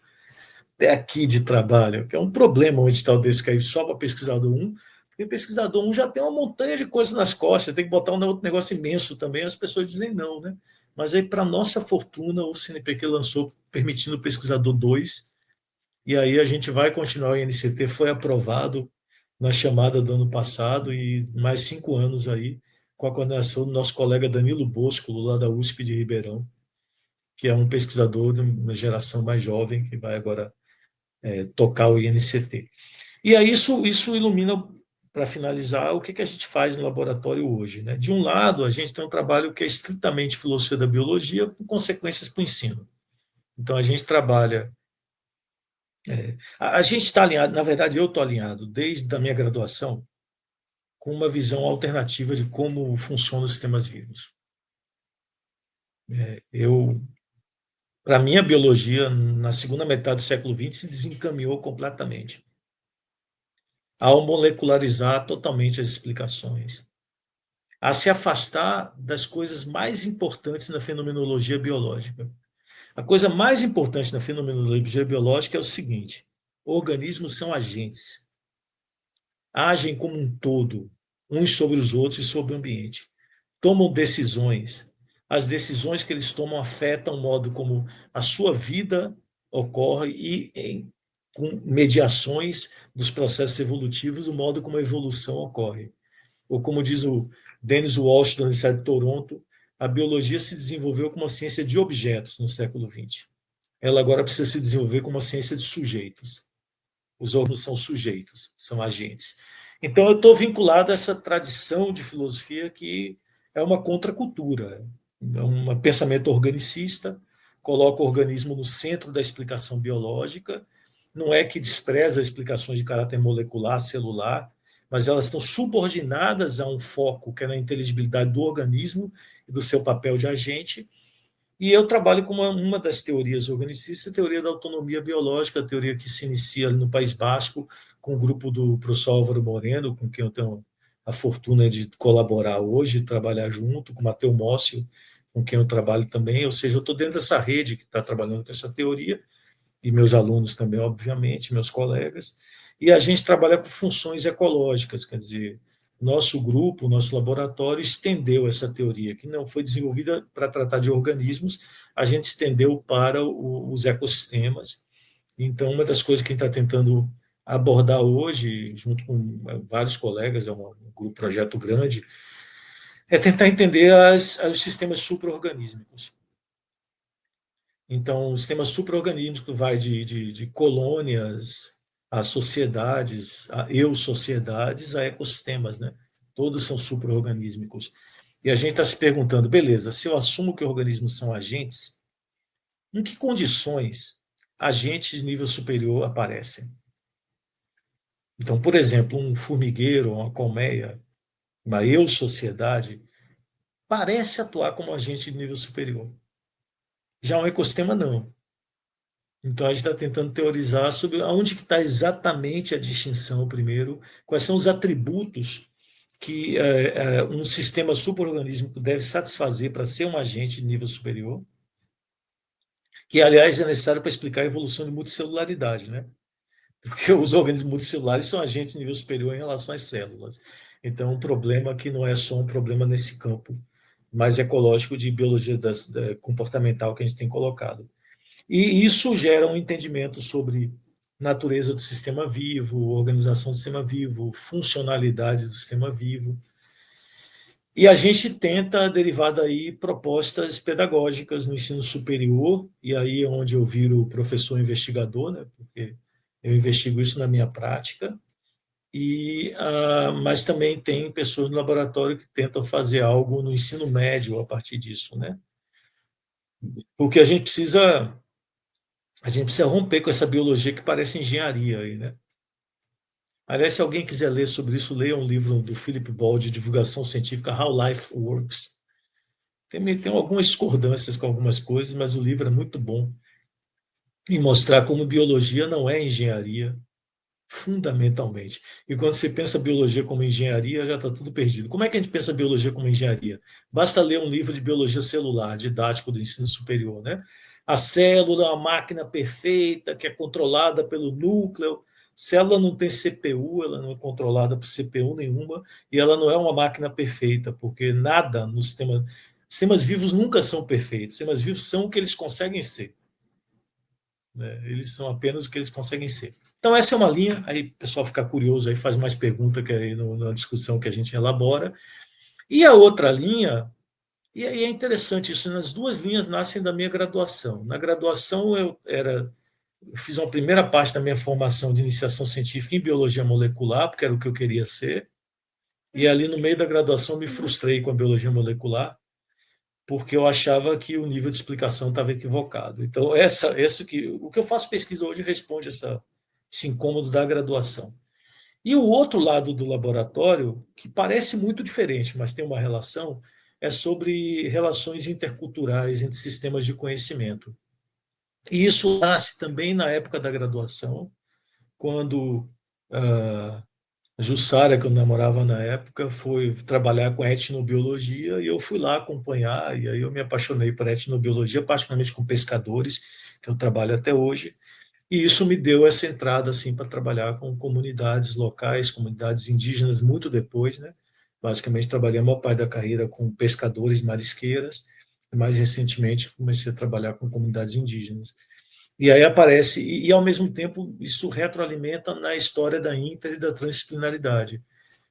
até aqui de trabalho, que é um problema um edital desse cair só para pesquisador 1, porque pesquisador 1 já tem uma montanha de coisas nas costas, tem que botar um outro negócio imenso também, as pessoas dizem não, né? Mas aí, para nossa fortuna, o CNPq lançou permitindo o pesquisador 2, e aí a gente vai continuar o INCT, foi aprovado na chamada do ano passado, e mais 5 anos aí, com a coordenação do nosso colega Danilo Bosco, lá da USP de Ribeirão, que é um pesquisador de uma geração mais jovem, que vai agora tocar o INCT. E aí isso ilumina, para finalizar, o que a gente faz no laboratório hoje. Né? De um lado, a gente tem um trabalho que é estritamente filosofia da biologia, com consequências para o ensino. Então, a gente trabalha A gente está alinhado, na verdade, eu estou alinhado desde a minha graduação com uma visão alternativa de como funcionam os sistemas vivos. Para mim, a biologia, na segunda metade do século XX, se desencaminhou completamente, ao molecularizar totalmente as explicações, a se afastar das coisas mais importantes na fenomenologia biológica. A coisa mais importante na fenomenologia biológica é o seguinte: organismos são agentes, agem como um todo, uns sobre os outros e sobre o ambiente. Tomam decisões. As decisões que eles tomam afetam o modo como a sua vida ocorre com mediações dos processos evolutivos, o modo como a evolução ocorre. Ou como diz o Dennis Walsh, da Universidade de Toronto, a biologia se desenvolveu como uma ciência de objetos no século XX. Ela agora precisa se desenvolver como uma ciência de sujeitos. Os órgãos são sujeitos, são agentes. Então, eu estou vinculado a essa tradição de filosofia que é uma contracultura, é um pensamento organicista, coloca o organismo no centro da explicação biológica, não é que despreza explicações de caráter molecular, celular, mas elas estão subordinadas a um foco que é na inteligibilidade do organismo e do seu papel de agente. E eu trabalho com uma das teorias organicistas, a teoria da autonomia biológica, a teoria que se inicia no País Basco, com o grupo do professor Álvaro Moreno, com quem eu tenho a fortuna de colaborar hoje, trabalhar junto, com o Matteo Mócio, com quem eu trabalho também. Ou seja, eu estou dentro dessa rede que está trabalhando com essa teoria, e meus alunos também, obviamente, meus colegas, e a gente trabalha com funções ecológicas, quer dizer, nosso grupo, nosso laboratório estendeu essa teoria, que não foi desenvolvida para tratar de organismos, a gente estendeu para os ecossistemas. Então, uma das coisas que a gente está tentando abordar hoje, junto com vários colegas, é um grupo, projeto grande, é tentar entender os sistemas supraorganísmicos. Então, o sistema supraorganímico vai de colônias a sociedades, a eu-sociedades, a ecossistemas, né? Todos são supraorganísmicos. E a gente está se perguntando, beleza, se eu assumo que organismos são agentes, em que condições agentes de nível superior aparecem? Então, por exemplo, um formigueiro, uma colmeia, uma eu-sociedade, parece atuar como agente de nível superior. Já um ecossistema, não. Então, a gente está tentando teorizar sobre onde que está exatamente a distinção, primeiro, quais são os atributos que um sistema supraorganísmico deve satisfazer para ser um agente de nível superior, que, aliás, é necessário para explicar a evolução de multicelularidade, né? Porque os organismos multicelulares são agentes de nível superior em relação às células. Então, um problema que não é só um problema nesse campo mais ecológico de biologia comportamental que a gente tem colocado. E isso gera um entendimento sobre natureza do sistema vivo, organização do sistema vivo, funcionalidade do sistema vivo. E a gente tenta derivar daí propostas pedagógicas no ensino superior, e aí é onde eu viro professor investigador, né, porque eu investigo isso na minha prática, mas também tem pessoas no laboratório que tentam fazer algo no ensino médio a partir disso, né? Porque a gente precisa romper com essa biologia que parece engenharia aí, né? Aliás, se alguém quiser ler sobre isso, leia um livro do Philip Ball de divulgação científica, How Life Works. Tem algumas discordâncias com algumas coisas, mas o livro é muito bom em mostrar como biologia não é engenharia, fundamentalmente. E quando você pensa biologia como engenharia, já está tudo perdido. Como é que a gente pensa biologia como engenharia? Basta ler um livro de biologia celular, didático do ensino superior, né? A célula é uma máquina perfeita que é controlada pelo núcleo. Célula não tem CPU, ela não é controlada por CPU nenhuma, e ela não é uma máquina perfeita, porque nada no sistema. Sistemas vivos nunca são perfeitos. Sistemas vivos são o que eles conseguem ser, né? Eles são apenas o que eles conseguem ser. Então, essa é uma linha, aí o pessoal fica curioso, aí faz mais pergunta que aí na discussão que a gente elabora. E a outra linha, e aí é interessante isso, as duas linhas nascem da minha graduação. Na graduação, eu fiz uma primeira parte da minha formação de iniciação científica em biologia molecular, porque era o que eu queria ser, e ali no meio da graduação me frustrei com a biologia molecular, porque eu achava que o nível de explicação estava equivocado. Então, o que eu faço pesquisa hoje responde esse incômodo da graduação. E o outro lado do laboratório, que parece muito diferente, mas tem uma relação, é sobre relações interculturais entre sistemas de conhecimento. E isso nasce também na época da graduação, quando a Jussara, que eu namorava na época, foi trabalhar com etnobiologia e eu fui lá acompanhar, e aí eu me apaixonei por etnobiologia, particularmente com pescadores, que eu trabalho até hoje, e isso me deu essa entrada assim para trabalhar com comunidades locais, comunidades indígenas muito depois, né? Basicamente trabalhei a maior parte da carreira com pescadores, marisqueiras, e mais recentemente comecei a trabalhar com comunidades indígenas. E aí aparece, ao mesmo tempo isso retroalimenta na história da inter e da transdisciplinaridade,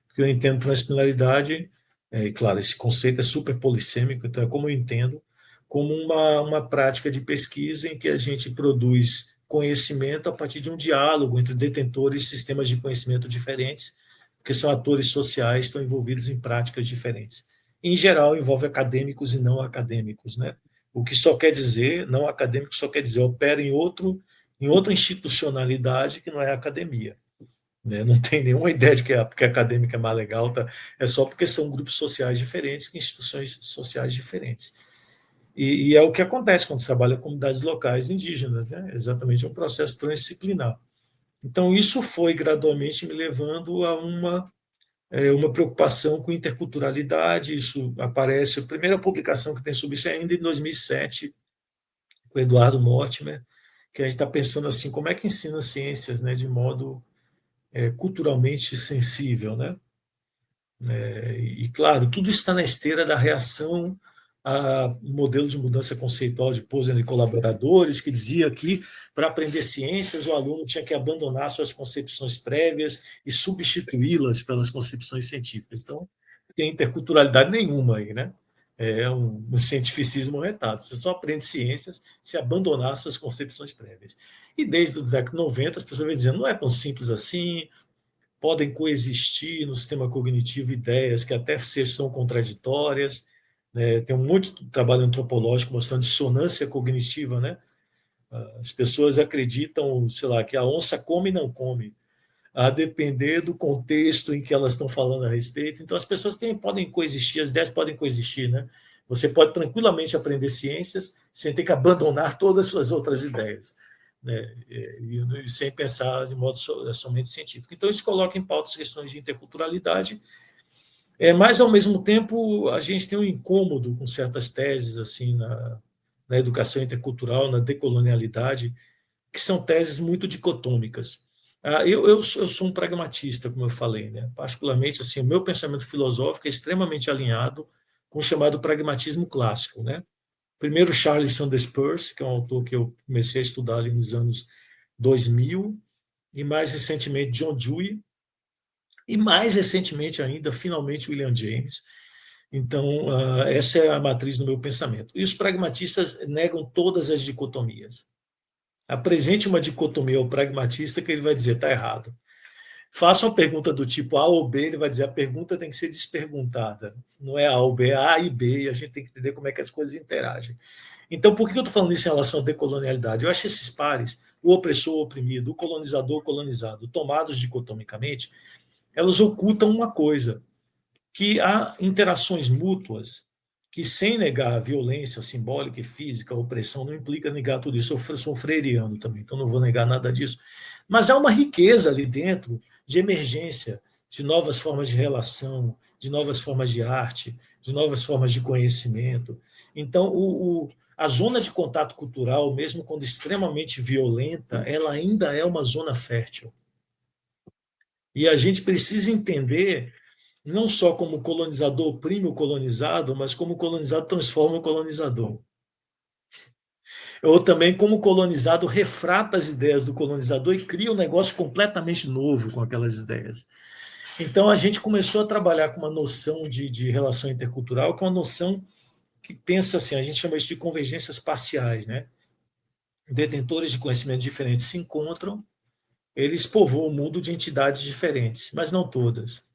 porque eu entendo transdisciplinaridade, e claro, esse conceito é super polissêmico, então é como eu entendo, como uma prática de pesquisa em que a gente produz conhecimento a partir de um diálogo entre detentores de sistemas de conhecimento diferentes, porque são atores sociais, estão envolvidos em práticas diferentes. Em geral, envolve acadêmicos e não acadêmicos, né? O que só quer dizer, não acadêmico só quer dizer, opera em outra institucionalidade que não é a academia, né? Não tem nenhuma ideia de que porque a acadêmica é mais legal, tá? É só porque são grupos sociais diferentes, instituições sociais diferentes. E é o que acontece quando se trabalha com comunidades locais indígenas, né? Exatamente, é um processo transdisciplinar. Então, isso foi gradualmente me levando a uma preocupação com interculturalidade. Isso aparece, a primeira publicação que tem sobre isso é ainda em 2007, com o Eduardo Mortimer, que a gente está pensando assim, como é que ensina ciências, né, de modo culturalmente sensível, né? E, claro, tudo está na esteira da reação ao modelo de mudança conceitual de Posner e colaboradores, que dizia que, para aprender ciências, o aluno tinha que abandonar suas concepções prévias e substituí-las pelas concepções científicas. Então, não tem interculturalidade nenhuma aí, né? É um cientificismo retado. Você só aprende ciências se abandonar suas concepções prévias. E desde o década de 90, as pessoas vêm dizendo, não é tão simples assim, podem coexistir no sistema cognitivo ideias que até são contraditórias, né? Tem muito trabalho antropológico mostrando dissonância cognitiva, né? As pessoas acreditam, sei lá, que a onça come e não come, a depender do contexto em que elas estão falando a respeito. Então, as pessoas podem coexistir, as ideias podem coexistir, né? Você pode tranquilamente aprender ciências sem ter que abandonar todas as suas outras ideias, né? E sem pensar de modo somente científico. Então, isso coloca em pauta as questões de interculturalidade, mas, ao mesmo tempo, a gente tem um incômodo com certas teses assim na educação intercultural, na decolonialidade, que são teses muito dicotômicas. Eu sou um pragmatista, como eu falei, né? Particularmente, assim, o meu pensamento filosófico é extremamente alinhado com o chamado pragmatismo clássico, né? Primeiro, Charles Sanders Peirce, que é um autor que eu comecei a estudar ali nos anos 2000, e mais recentemente John Dewey, e mais recentemente ainda, finalmente, William James. Então, essa é a matriz do meu pensamento. E os pragmatistas negam todas as dicotomias. Apresente uma dicotomia ao pragmatista que ele vai dizer está errado. Faça uma pergunta do tipo A ou B, ele vai dizer a pergunta tem que ser desperguntada. Não é A ou B, é A e B, e a gente tem que entender como é que as coisas interagem. Então, por que eu estou falando isso em relação à decolonialidade? Eu acho esses pares, o opressor, o oprimido, o colonizador, o colonizado, tomados dicotomicamente, elas ocultam uma coisa, que há interações mútuas que, sem negar a violência simbólica e física, a opressão, não implica negar tudo isso. Eu sou freiriano também, então não vou negar nada disso. Mas há uma riqueza ali dentro de emergência, de novas formas de relação, de novas formas de arte, de novas formas de conhecimento. Então, a zona de contato cultural, mesmo quando extremamente violenta, ela ainda é uma zona fértil. E a gente precisa entender não só como o colonizador oprime o colonizado, mas como o colonizado transforma o colonizador. Ou também como o colonizado refrata as ideias do colonizador e cria um negócio completamente novo com aquelas ideias. Então a gente começou a trabalhar com uma noção de relação intercultural, que é uma noção que pensa assim, a gente chama isso de convergências parciais, né? Detentores de conhecimento diferentes se encontram, eles povoam o mundo de entidades diferentes, mas não todas.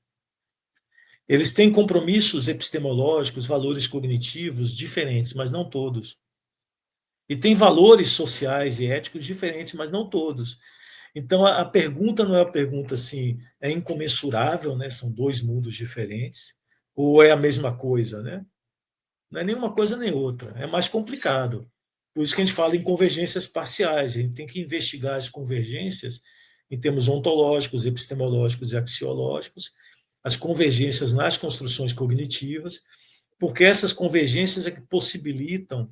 Eles têm compromissos epistemológicos, valores cognitivos diferentes, mas não todos. E tem valores sociais e éticos diferentes, mas não todos. Então, a pergunta não é a pergunta assim, é incomensurável, né? São dois mundos diferentes, ou é a mesma coisa, né? Não é nenhuma coisa nem outra, é mais complicado. Por isso que a gente fala em convergências parciais, a gente tem que investigar as convergências em termos ontológicos, epistemológicos e axiológicos, as convergências nas construções cognitivas, porque essas convergências é que possibilitam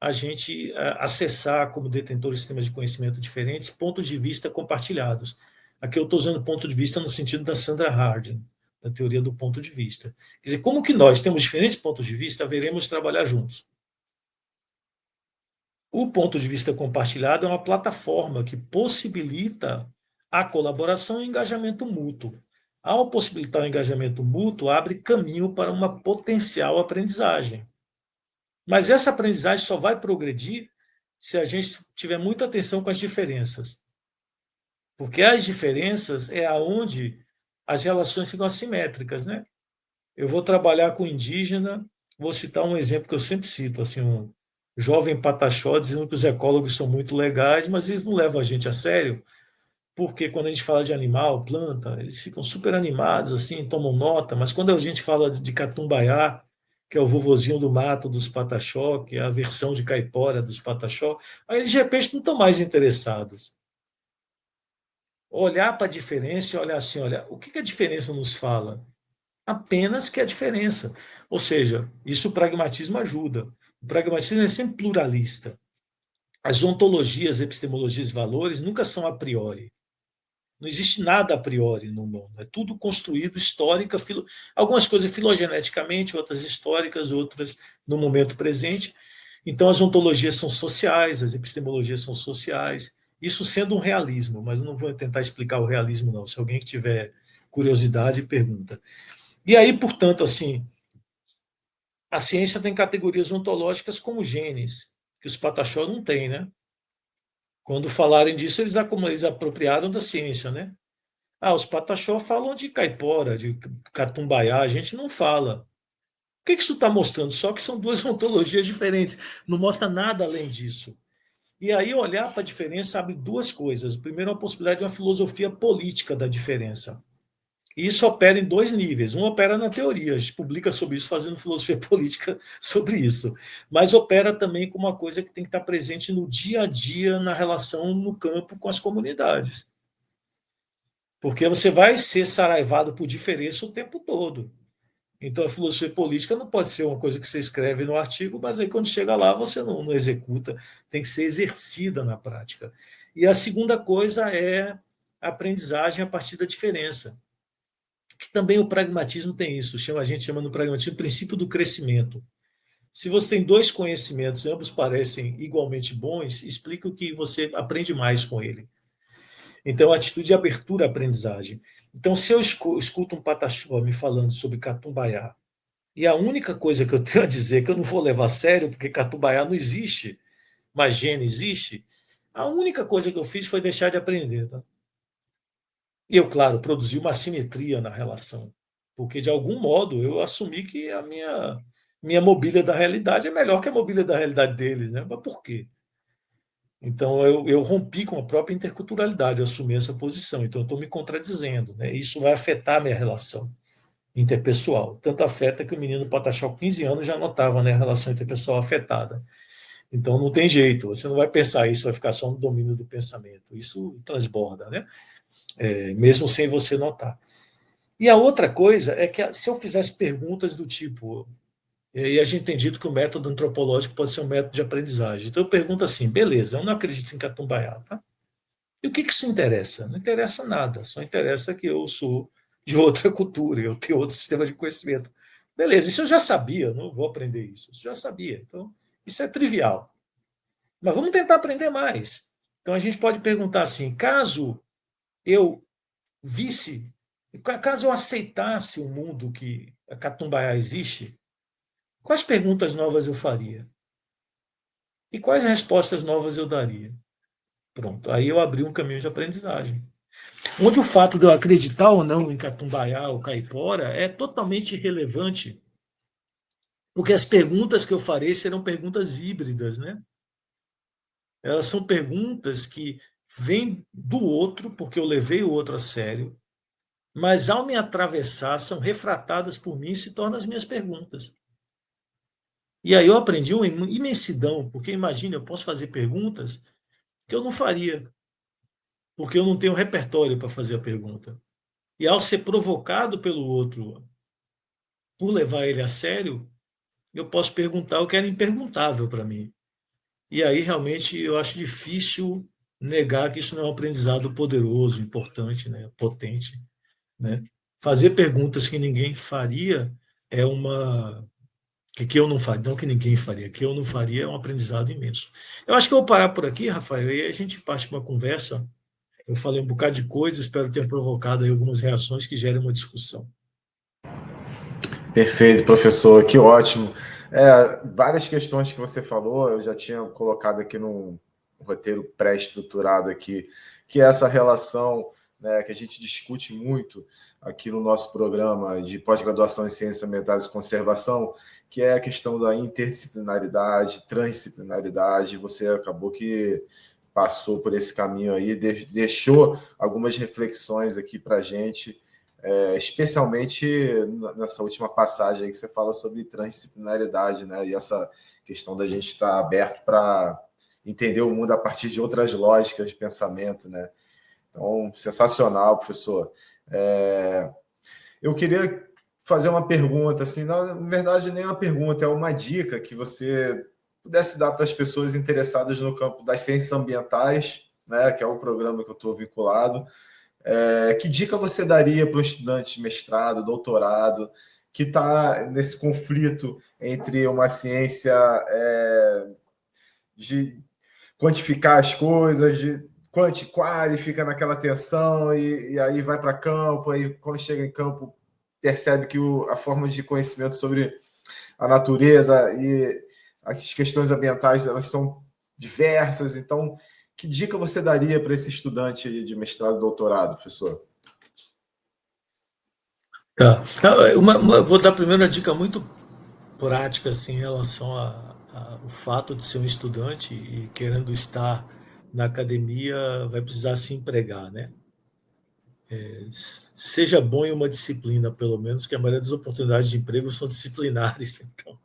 a gente acessar, como detentor de sistemas de conhecimento diferentes, pontos de vista compartilhados. Aqui eu estou usando ponto de vista no sentido da Sandra Harding, da teoria do ponto de vista. Quer dizer, como que nós temos diferentes pontos de vista, veremos trabalhar juntos. O ponto de vista compartilhado é uma plataforma que possibilita a colaboração e o engajamento mútuo. Ao possibilitar o engajamento mútuo, abre caminho para uma potencial aprendizagem. Mas essa aprendizagem só vai progredir se a gente tiver muita atenção com as diferenças. Porque as diferenças é aonde as relações ficam assimétricas, né? Eu vou trabalhar com indígena, vou citar um exemplo que eu sempre cito, assim, um jovem pataxó dizendo que os ecólogos são muito legais, mas eles não levam a gente a sério, porque quando a gente fala de animal, planta, eles ficam super animados, assim, tomam nota, mas quando a gente fala de catumbaiá, que é o vovozinho do mato dos pataxó, que é a versão de caipora dos pataxó, aí eles de repente não estão mais interessados. Olhar para a diferença e olhar assim, olha, o que que a diferença nos fala? Apenas que a diferença. Ou seja, isso o pragmatismo ajuda. O pragmatismo é sempre pluralista. As ontologias, epistemologias e valores nunca são a priori. Não existe nada a priori no mundo. É tudo construído histórica, algumas coisas filogeneticamente, outras históricas, outras no momento presente. Então, as ontologias são sociais, as epistemologias são sociais. Isso sendo um realismo, mas não vou tentar explicar o realismo, não. Se alguém que tiver curiosidade, pergunta. E aí, portanto, assim, a ciência tem categorias ontológicas como genes, que os pataxó não têm, né? Quando falarem disso, eles apropriaram da ciência, né? Ah, os pataxó falam de caipora, de catumbaiá, a gente não fala. O que isso está mostrando? Só que são duas ontologias diferentes, não mostra nada além disso. E aí, olhar para a diferença abre duas coisas. O primeiro é a possibilidade de uma filosofia política da diferença. E isso opera em dois níveis. Um opera na teoria, a gente publica sobre isso, fazendo filosofia política sobre isso. Mas opera também como uma coisa que tem que estar presente no dia a dia, na relação no campo com as comunidades. Porque você vai ser saraivado por diferença o tempo todo. Então, a filosofia política não pode ser uma coisa que você escreve no artigo, mas aí quando chega lá você não executa, tem que ser exercida na prática. E a segunda coisa é a aprendizagem a partir da diferença. Que também o pragmatismo tem isso, a gente chama no pragmatismo o princípio do crescimento. Se você tem dois conhecimentos e ambos parecem igualmente bons, explica o que você aprende mais com ele. Então, a atitude de abertura à aprendizagem. Então, se eu escuto um pataxó me falando sobre catumbaiá, e a única coisa que eu tenho a dizer é que eu não vou levar a sério, porque catumbaiá não existe, mas gene existe, a única coisa que eu fiz foi deixar de aprender. Tá? E eu, claro, produzi uma assimetria na relação, porque de algum modo eu assumi que a minha mobília da realidade é melhor que a mobília da realidade deles, né? Mas por quê? Então eu rompi com a própria interculturalidade, eu assumi essa posição, então eu estou me contradizendo, né? Isso vai afetar a minha relação interpessoal. Tanto afeta que o menino Pataxó, com 15 anos, já notava, né, a relação interpessoal afetada. Então não tem jeito, você não vai pensar isso, vai ficar só no domínio do pensamento. Isso transborda, né? Mesmo sem você notar. E a outra coisa é que se eu fizesse perguntas do tipo, e a gente tem dito que o método antropológico pode ser um método de aprendizagem. Então eu pergunto assim, beleza, eu não acredito em Catumbaiá, tá? E o que isso interessa? Não interessa nada, só interessa que eu sou de outra cultura, eu tenho outro sistema de conhecimento. Beleza, isso eu já sabia, não vou aprender isso, isso eu já sabia. Então, isso é trivial. Mas vamos tentar aprender mais. Então a gente pode perguntar assim, caso eu visse, caso eu aceitasse o mundo que a Catumbaiá existe, quais perguntas novas eu faria? E quais respostas novas eu daria? Pronto, aí eu abri um caminho de aprendizagem. onde o fato de eu acreditar ou não em Catumbaiá ou Caipora é totalmente irrelevante, porque as perguntas que eu farei serão perguntas híbridas, né? Elas são perguntas que vêm do outro, porque eu levei o outro a sério, mas ao me atravessar, são refratadas por mim e se tornam as minhas perguntas. E aí eu aprendi uma imensidão, porque imagina, eu posso fazer perguntas que eu não faria, porque eu não tenho repertório para fazer a pergunta. E ao ser provocado pelo outro, por levar ele a sério, eu posso perguntar o que era imperguntável para mim. E aí realmente eu acho difícil negar que isso não é um aprendizado poderoso, importante, né? Potente, né? Fazer perguntas que ninguém faria é uma que eu não faria, não que ninguém faria, que eu não faria é um aprendizado imenso. Eu acho que eu vou parar por aqui, Rafael, e aí a gente parte para uma conversa. Eu falei um bocado de coisa, espero ter provocado aí algumas reações que gerem uma discussão. Perfeito, professor, que ótimo. Várias questões que você falou, eu já tinha colocado aqui num roteiro pré-estruturado aqui, que é essa relação, né, que a gente discute muito aqui no nosso programa de pós-graduação em Ciências Ambientais e Conservação, que é a questão da interdisciplinaridade, transdisciplinaridade. Você acabou que passou por esse caminho aí, deixou algumas reflexões aqui para a gente, especialmente nessa última passagem aí que você fala sobre transdisciplinaridade, né? E essa questão da gente estar aberto para entender o mundo a partir de outras lógicas de pensamento, né? Então, sensacional, professor. Eu queria fazer uma pergunta, assim, na verdade, nem uma pergunta, é uma dica que você pudesse dar para as pessoas interessadas no campo das ciências ambientais, né? Que é o programa que eu estou vinculado. Que dica você daria para um estudante de mestrado, doutorado, que está nesse conflito entre uma ciência de quantificar as coisas, de quanti-quali, fica naquela tensão e aí vai para campo, aí quando chega em campo percebe que a forma de conhecimento sobre a natureza e as questões ambientais elas são diversas, então que dica você daria para esse estudante de mestrado e doutorado, professor? Tá. Vou dar primeiro uma dica muito prática assim, em relação ao fato de ser um estudante e querendo estar na academia, vai precisar se empregar, né? Seja bom em uma disciplina, pelo menos, que a maioria das oportunidades de emprego são disciplinares. Então,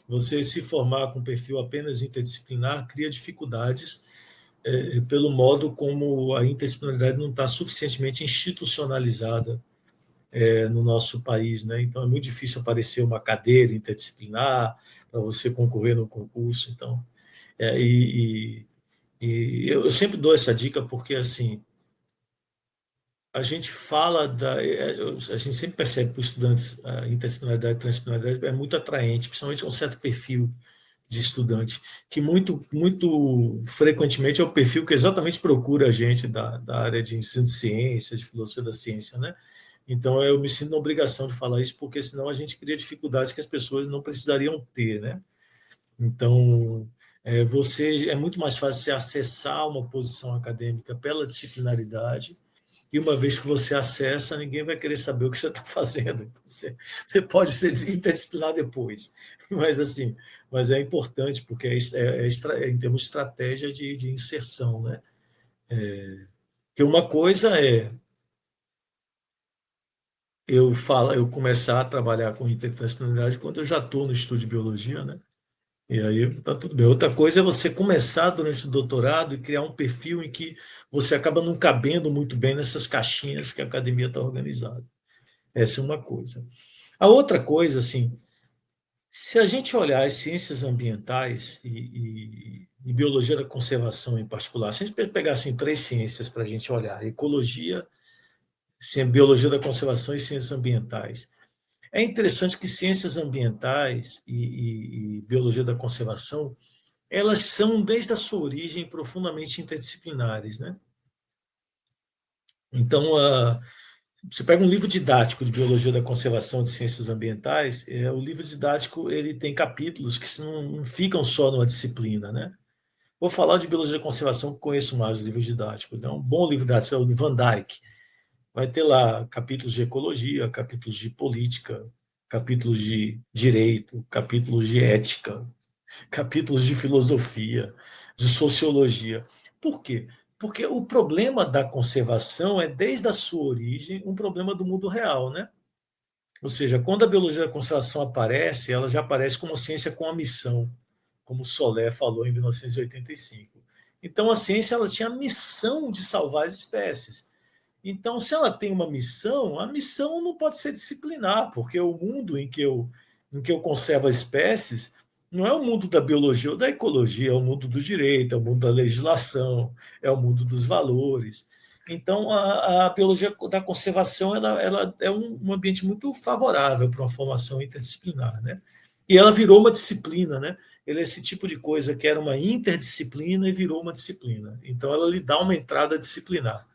você se formar com perfil apenas interdisciplinar cria dificuldades pelo modo como a interdisciplinaridade não está suficientemente institucionalizada no nosso país, né? Então é muito difícil aparecer uma cadeira interdisciplinar para você concorrer no concurso. Então, é, e, eu sempre dou essa dica porque assim a gente fala a gente sempre percebe para os estudantes a interdisciplinaridade e transdisciplinaridade é muito atraente, principalmente um certo perfil de estudante, que muito frequentemente é o perfil que exatamente procura a gente da área de ensino de ciências, de filosofia da ciência, né? Então eu me sinto na obrigação de falar isso, porque senão a gente cria dificuldades que as pessoas não precisariam ter, né? Então, é muito mais fácil você acessar uma posição acadêmica pela disciplinaridade e uma vez que você acessa, ninguém vai querer saber o que você está fazendo. Então, você pode ser interdisciplinar depois, mas assim, mas é importante porque em termos de estratégia de inserção, né? Porque uma coisa é eu começar a trabalhar com interdisciplinaridade quando eu já estou no estudo de biologia, né? E aí está tudo bem. Outra coisa é você começar durante o doutorado e criar um perfil em que você acaba não cabendo muito bem nessas caixinhas que a academia está organizada. Essa é uma coisa. A outra coisa, assim, se a gente olhar as ciências ambientais e biologia da conservação em particular, se a gente pegar assim, três ciências para a gente olhar, ecologia, biologia da conservação e ciências ambientais, é interessante que ciências ambientais e biologia da conservação, elas são, desde a sua origem, profundamente interdisciplinares, né? Então, você pega um livro didático de biologia da conservação de ciências ambientais, o livro didático ele tem capítulos que não ficam só numa disciplina, né? Vou falar de biologia da conservação, que conheço mais os livros didáticos. É um bom livro didático, é o do Van Dyck. Vai ter lá capítulos de ecologia, capítulos de política, capítulos de direito, capítulos de ética, capítulos de filosofia, de sociologia. Por quê? Porque o problema da conservação é, desde a sua origem, um problema do mundo real, né? Ou seja, quando a biologia da conservação aparece, ela já aparece como ciência com a missão, como Solé falou em 1985. Então, a ciência ela tinha a missão de salvar as espécies. Então, se ela tem uma missão, a missão não pode ser disciplinar, porque o mundo em que eu conservo as espécies não é o mundo da biologia ou da ecologia, é o mundo do direito, é o mundo da legislação, é o mundo dos valores. Então, a biologia da conservação ela é um ambiente muito favorável para uma formação interdisciplinar, né? E ela virou uma disciplina, né? Ele é esse tipo de coisa que era uma interdisciplina e virou uma disciplina. Então, ela lhe dá uma entrada disciplinar.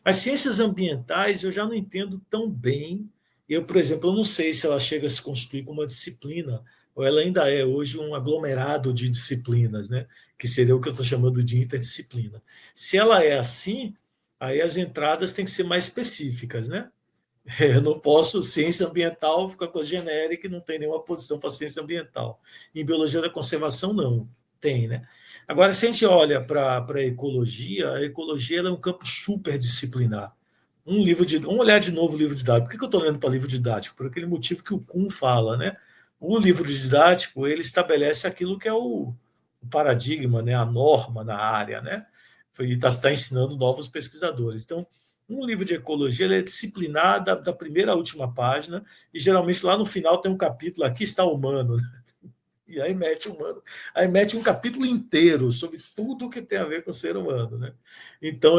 As ciências ambientais eu já não entendo tão bem. Eu, por exemplo, eu não sei se ela chega a se constituir como uma disciplina, ou ela ainda é hoje um aglomerado de disciplinas, né? Que seria o que eu estou chamando de interdisciplina. Se ela é assim, aí as entradas têm que ser mais específicas, né? Eu não posso, ciência ambiental fica coisa genérica e não tem nenhuma posição para ciência ambiental. Em biologia da conservação, não. Tem, né? Agora, se a gente olha para a ecologia é um campo super disciplinar. Vamos olhar de novo o livro didático. Por que eu estou lendo para livro didático? Por aquele motivo que o Kuhn fala, né? O livro didático ele estabelece aquilo que é o paradigma, né? A norma na área, né? E está ensinando novos pesquisadores. Então, um livro de ecologia ele é disciplinar da primeira à última página, e geralmente lá no final tem um capítulo, aqui está o humano, e aí mete o humano. Aí mete um capítulo inteiro sobre tudo que tem a ver com o ser humano. Né? Então,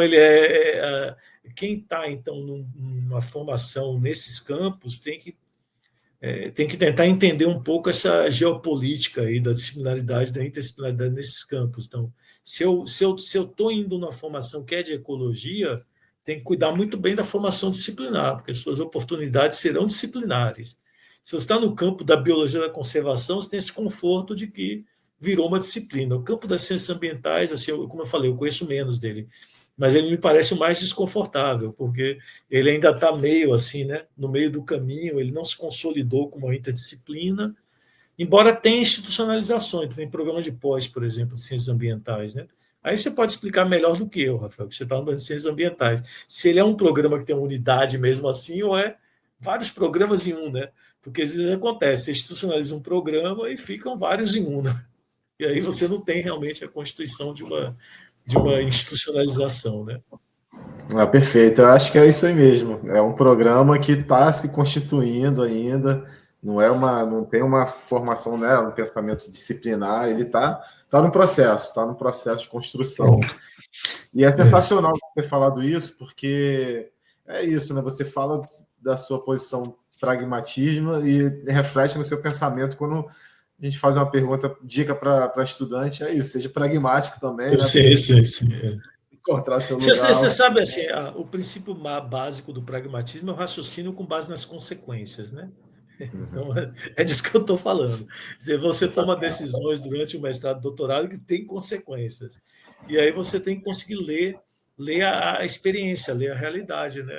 quem está, então, numa formação nesses campos tem que tentar entender um pouco essa geopolítica aí da disciplinaridade, da interdisciplinaridade nesses campos. Então, se eu estou indo numa formação que é de ecologia, tem que cuidar muito bem da formação disciplinar, porque as suas oportunidades serão disciplinares. Se você está no campo da biologia da conservação, você tem esse conforto de que virou uma disciplina. O campo das ciências ambientais, assim, como eu falei, eu conheço menos dele, mas ele me parece o mais desconfortável, porque ele ainda está meio assim, né, no meio do caminho, ele não se consolidou como uma interdisciplina, embora tenha institucionalizações, tem programa de pós, por exemplo, de ciências ambientais, né? Aí você pode explicar melhor do que eu, Rafael, que você está andando de ciências ambientais. Se ele é um programa que tem uma unidade mesmo assim, ou é vários programas em um, né? Porque às vezes acontece, você institucionaliza um programa e ficam vários em um, né? E aí você não tem realmente a constituição de uma institucionalização, né? Perfeito, eu acho que é isso aí mesmo. É um programa que está se constituindo ainda, não tem uma formação, né, um pensamento disciplinar, ele está no processo de construção. E é sensacional você ter falado isso, porque é isso, né? Você fala da sua posição pragmatismo e reflete no seu pensamento quando a gente faz uma pergunta, dica para estudante, é isso, seja pragmático também, né? Sim. Encontrar seu Você lugar. sabe, assim, o princípio básico do pragmatismo é o raciocínio com base nas consequências, né? Então, é disso que eu estou falando. Você toma decisões durante o mestrado e doutorado que tem consequências. E aí você tem que conseguir ler a experiência, ler a realidade, né?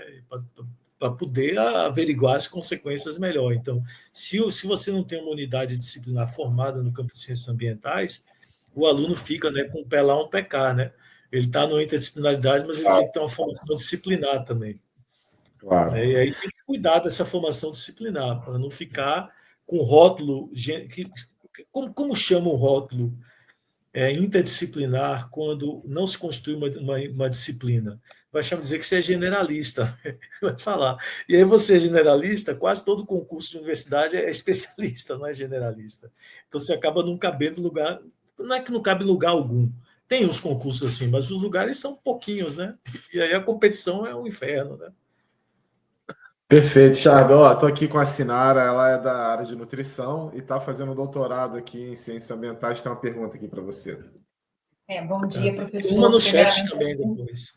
Para poder averiguar as consequências melhor. Então, se você não tem uma unidade disciplinar formada no campo de ciências ambientais, o aluno fica, né, com um pé lá, um pé cá, né? Ele está na interdisciplinaridade, mas ele tem que ter uma formação disciplinar também. Claro. Né? E aí tem que cuidar dessa formação disciplinar, para não ficar com rótulo. Como chama o rótulo interdisciplinar quando não se constitui uma disciplina? Vai dizer que você é generalista, vai falar. E aí você é generalista, quase todo concurso de universidade é especialista, não é generalista. Então você acaba não cabendo lugar, não é que não cabe lugar algum. Tem uns concursos assim, mas os lugares são pouquinhos, né? E aí a competição é um inferno, né? Perfeito, Thiago. Estou aqui com a Sinara, ela é da área de nutrição e está fazendo doutorado aqui em ciências ambientais. Tem uma pergunta aqui para você. Bom dia, Tem uma no professor. chat também depois.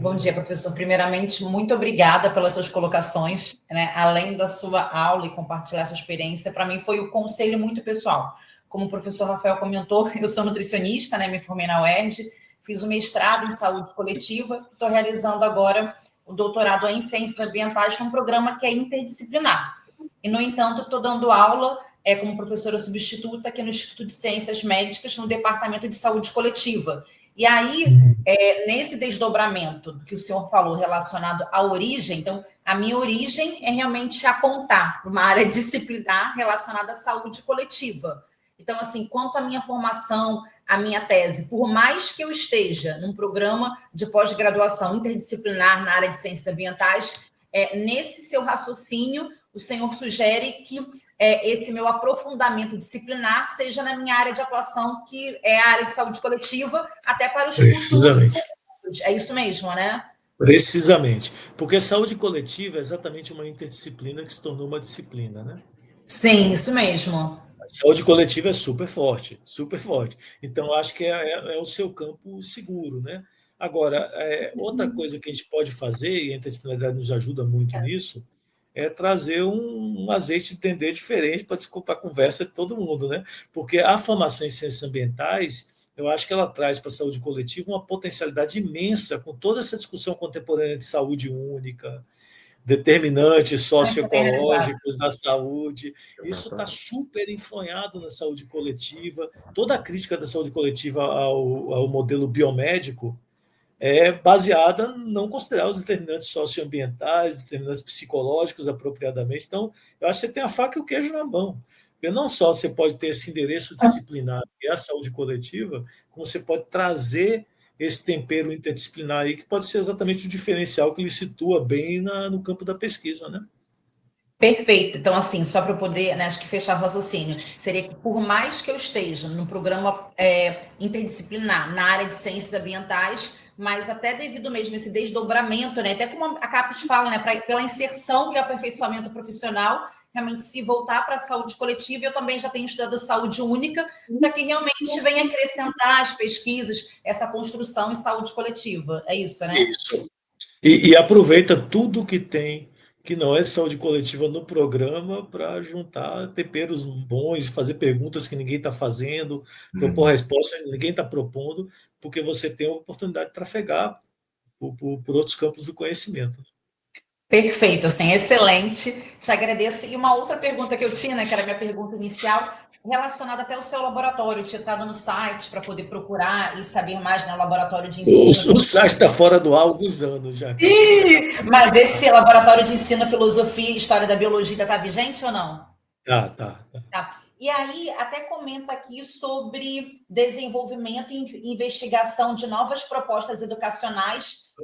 Bom dia, professor. Primeiramente, muito obrigada pelas suas colocações, né? Além da sua aula e compartilhar sua experiência, para mim foi um conselho muito pessoal. como o professor Rafael comentou, eu sou nutricionista, né? Me formei na UERJ, fiz o mestrado em saúde coletiva, estou realizando agora o doutorado em ciências ambientais, que é um programa que é interdisciplinar. E, no entanto, estou dando aula como professora substituta aqui no Instituto de Ciências Médicas, no Departamento de Saúde Coletiva. E aí, nesse desdobramento que o senhor falou relacionado à origem, então, a minha origem é realmente apontar para uma área disciplinar relacionada à saúde coletiva. Então, assim, quanto à minha formação, a minha tese, por mais que eu esteja num programa de pós-graduação interdisciplinar na área de ciências ambientais, nesse seu raciocínio, o senhor sugere que esse meu aprofundamento disciplinar seja na minha área de atuação, que é a área de saúde coletiva, até para os futuros cursos. É isso mesmo, né? Precisamente. Porque saúde coletiva é exatamente uma interdisciplina que se tornou uma disciplina, né? Sim, isso mesmo. A saúde coletiva é super forte, super forte. Então, acho que é o seu campo seguro, né? Agora, outra coisa que a gente pode fazer, e a interdisciplinaridade nos ajuda muito nisso, é trazer um azeite de entender diferente para desculpar a conversa de todo mundo, né? Porque a formação em ciências ambientais, eu acho que ela traz para a saúde coletiva uma potencialidade imensa com toda essa discussão contemporânea de saúde única, determinantes socioecológicos da saúde. Isso está super influenciado na saúde coletiva. Toda a crítica da saúde coletiva ao modelo biomédico é baseada em não considerar os determinantes socioambientais, determinantes psicológicos apropriadamente. Então, eu acho que você tem a faca e o queijo na mão. Porque não só você pode ter esse endereço disciplinar, que é a saúde coletiva, como você pode trazer esse tempero interdisciplinar aí, que pode ser exatamente o diferencial que ele situa bem no campo da pesquisa, né? Perfeito. Então, assim, só para eu poder, né, acho que fechar o raciocínio, seria que por mais que eu esteja num programa interdisciplinar na área de ciências ambientais, mas até devido mesmo a esse desdobramento, né, até como a CAPES fala, né, pela inserção e aperfeiçoamento profissional, realmente se voltar para a saúde coletiva, eu também já tenho estudado saúde única, para que realmente venha acrescentar as pesquisas, essa construção em saúde coletiva. É isso, né? Isso. E aproveita tudo que tem, que não é saúde coletiva no programa, para juntar temperos bons, fazer perguntas que ninguém está fazendo, propor respostas que ninguém está propondo, porque você tem a oportunidade de trafegar por outros campos do conhecimento. Perfeito, assim, excelente. Te agradeço. E uma outra pergunta que eu tinha, né, que era a minha pergunta inicial, relacionada até ao seu laboratório. Eu tinha entrado no site para poder procurar e saber mais, né, laboratório de ensino. O site está fora do ar há alguns anos já. Mas esse laboratório de ensino, filosofia e história da biologia ainda está vigente ou não? Tá. Tá. E aí, até comenta aqui sobre desenvolvimento e investigação de novas propostas educacionais,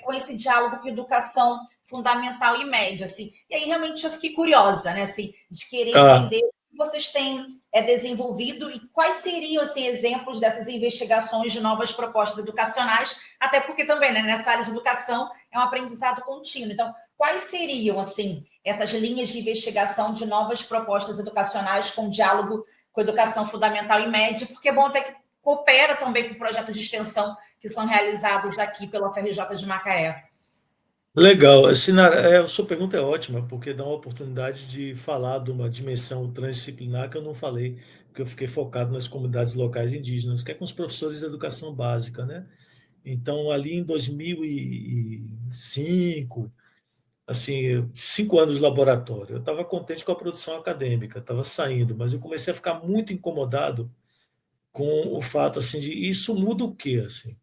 com esse diálogo com educação fundamental e média, assim. E aí, realmente, eu fiquei curiosa, né, assim, de querer entender o que vocês têm desenvolvido e quais seriam, assim, exemplos dessas investigações de novas propostas educacionais, até porque também, né, nessa área de educação é um aprendizado contínuo. Então, quais seriam, assim, essas linhas de investigação de novas propostas educacionais com diálogo com educação fundamental e média, porque é bom até que coopera também com projetos de extensão que são realizados aqui pela FRJ de Macaé. Legal. Sinara, a sua pergunta é ótima, porque dá uma oportunidade de falar de uma dimensão transdisciplinar que eu não falei, porque eu fiquei focado nas comunidades locais indígenas, que é com os professores da educação básica, né? Então, ali em 2005, assim, 5 anos de laboratório, eu estava contente com a produção acadêmica, estava saindo, mas eu comecei a ficar muito incomodado com o fato, assim, de isso muda o quê, assim?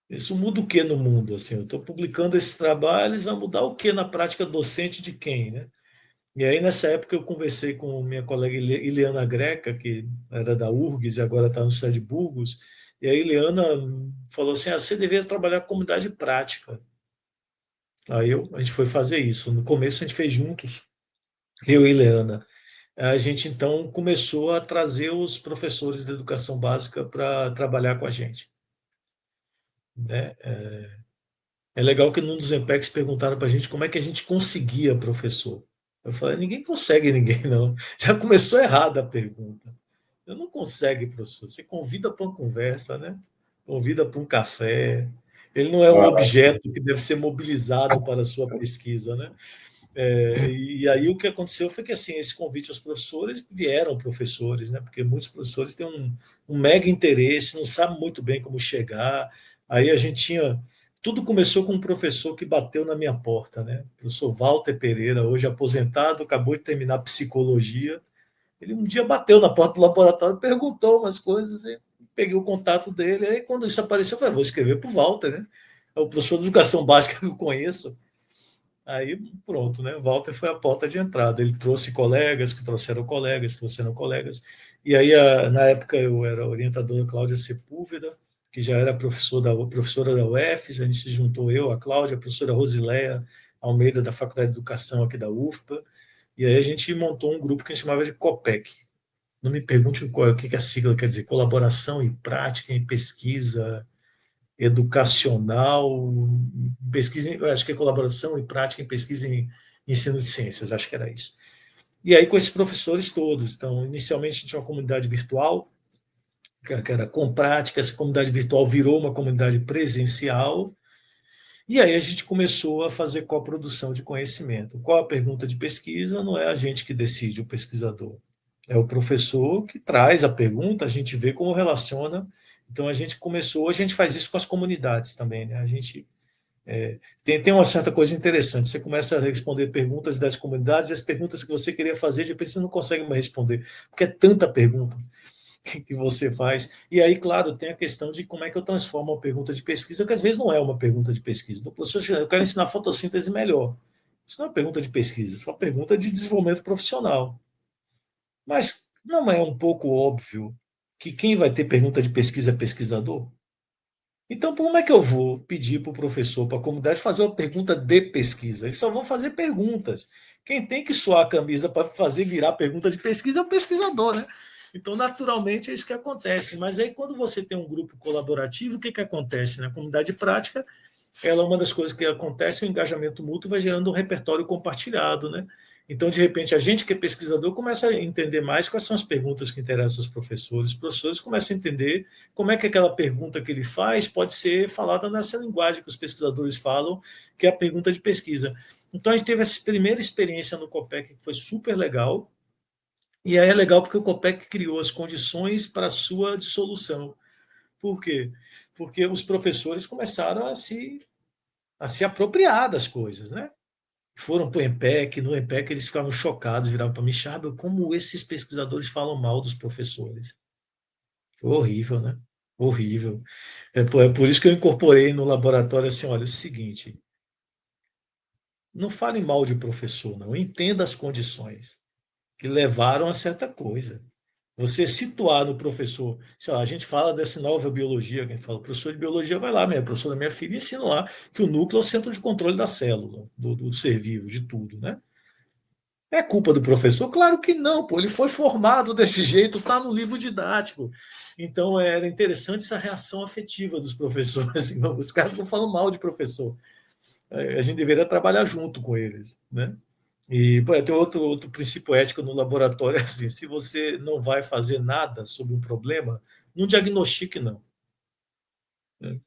Isso muda o que no mundo? Assim, eu estou publicando esses trabalhos, vai mudar o que na prática docente de quem, né? E aí, nessa época, eu conversei com minha colega Ileana Greca, que era da URGS e agora está no Cidade de Burgos, e a Ileana falou assim, você deveria trabalhar com comunidade prática. Aí a gente foi fazer isso. No começo, a gente fez juntos, eu e Ileana. A gente, então, começou a trazer os professores da educação básica para trabalhar com a gente, né? É legal que num dos EPECs perguntaram para a gente como é que a gente conseguia professor. Eu falei, ninguém consegue ninguém, não. Já começou errada a pergunta. Eu não consegue, professor. Você convida para uma conversa, né? Convida para um café. Ele não é um objeto que deve ser mobilizado para a sua pesquisa, né? E aí o que aconteceu foi que assim, esse convite aos professores vieram professores, né? Porque muitos professores têm um mega interesse, não sabem muito bem como chegar. Aí a gente tinha. Tudo começou com um professor que bateu na minha porta, né? O professor Walter Pereira, hoje aposentado, acabou de terminar psicologia. Ele um dia bateu na porta do laboratório, perguntou umas coisas, e peguei o contato dele. Aí quando isso apareceu, eu falei, vou escrever para o Walter, né? É o professor de educação básica que eu conheço. Aí pronto, né? O Walter foi a porta de entrada. Ele trouxe colegas que trouxeram colegas. E aí, na época, eu era orientador da Cláudia Sepúlveda, que já era professora da UFES. A gente se juntou eu, a Cláudia, a professora Rosileia Almeida, da Faculdade de Educação aqui da UFPA. E aí a gente montou um grupo que a gente chamava de COPEC. Não me pergunte o que a sigla quer dizer. Colaboração e prática em pesquisa educacional, pesquisa, acho que é colaboração e prática em pesquisa em ensino de ciências, acho que era isso. E aí com esses professores todos. Então, inicialmente a gente tinha uma comunidade virtual, que era com prática, essa comunidade virtual virou uma comunidade presencial, e aí a gente começou a fazer coprodução de conhecimento. Qual a pergunta de pesquisa? Não é a gente que decide, o pesquisador. É o professor que traz a pergunta, a gente vê como relaciona. Então a gente começou, a gente faz isso com as comunidades também, né? A gente tem uma certa coisa interessante. Você começa a responder perguntas das comunidades e as perguntas que você queria fazer, de repente você não consegue mais responder, porque é tanta pergunta que você faz. E aí, claro, tem a questão de como é que eu transformo uma pergunta de pesquisa, que às vezes não é uma pergunta de pesquisa. Então, professor, eu quero ensinar fotossíntese melhor. Isso não é uma pergunta de pesquisa, isso é uma pergunta de desenvolvimento profissional. Mas não é um pouco óbvio que quem vai ter pergunta de pesquisa é pesquisador? Então, como é que eu vou pedir para o professor, para a comunidade, fazer uma pergunta de pesquisa? Eles só vão fazer perguntas. Quem tem que suar a camisa para fazer virar pergunta de pesquisa é o pesquisador, né? Então, naturalmente, é isso que acontece. Mas aí, quando você tem um grupo colaborativo, o que, que acontece? Na comunidade prática, ela é uma das coisas que acontece, o engajamento mútuo vai gerando um repertório compartilhado, né? Então, de repente, a gente que é pesquisador começa a entender mais quais são as perguntas que interessam aos professores. Os professores começam a entender como é que aquela pergunta que ele faz pode ser falada nessa linguagem que os pesquisadores falam, que é a pergunta de pesquisa. Então, a gente teve essa primeira experiência no COPEC, que foi super legal, e aí é legal porque o COPEC criou as condições para a sua dissolução. Por quê? Porque os professores começaram a se apropriar das coisas, né? Foram para o EMPEC, no EMPEC eles ficavam chocados, viravam para mim, Chaba, como esses pesquisadores falam mal dos professores. Foi horrível, né? Horrível. É por isso que eu incorporei no laboratório assim, olha, é o seguinte, não fale mal de professor, não, entenda as condições que levaram a certa coisa. Você situar no professor, sei lá, a gente fala dessa nova biologia, quem fala, o professor de biologia vai lá, minha professora da minha filha ensina lá que o núcleo é o centro de controle da célula, do ser vivo, de tudo, né? É culpa do professor? Claro que não, pô, ele foi formado desse jeito, está no livro didático. Então era interessante essa reação afetiva dos professores. Os caras não falam mal de professor. A gente deveria trabalhar junto com eles, né? E pô, tem outro princípio ético no laboratório, é assim, se você não vai fazer nada sobre um problema, não diagnostique, não.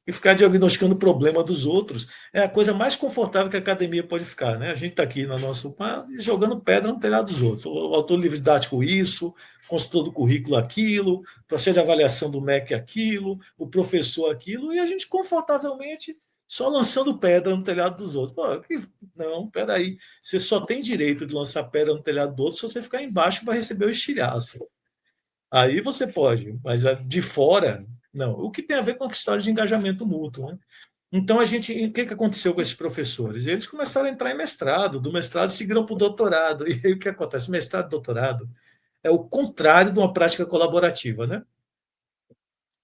E ficar diagnosticando o problema dos outros é a coisa mais confortável que a academia pode ficar, né? A gente está aqui no nosso jogando pedra no telhado dos outros. O autor livre didático isso, consultor do currículo aquilo, processo de avaliação do MEC aquilo, o professor aquilo, e a gente confortavelmente só lançando pedra no telhado dos outros. Pô, não, peraí. Você só tem direito de lançar pedra no telhado do outro se você ficar embaixo para receber o estilhaço. Aí você pode, mas de fora, não. O que tem a ver com a história de engajamento mútuo, né? Então, o que aconteceu com esses professores? Eles começaram a entrar em mestrado, do mestrado seguiram para o doutorado. E aí o que acontece? Mestrado e doutorado é o contrário de uma prática colaborativa, né?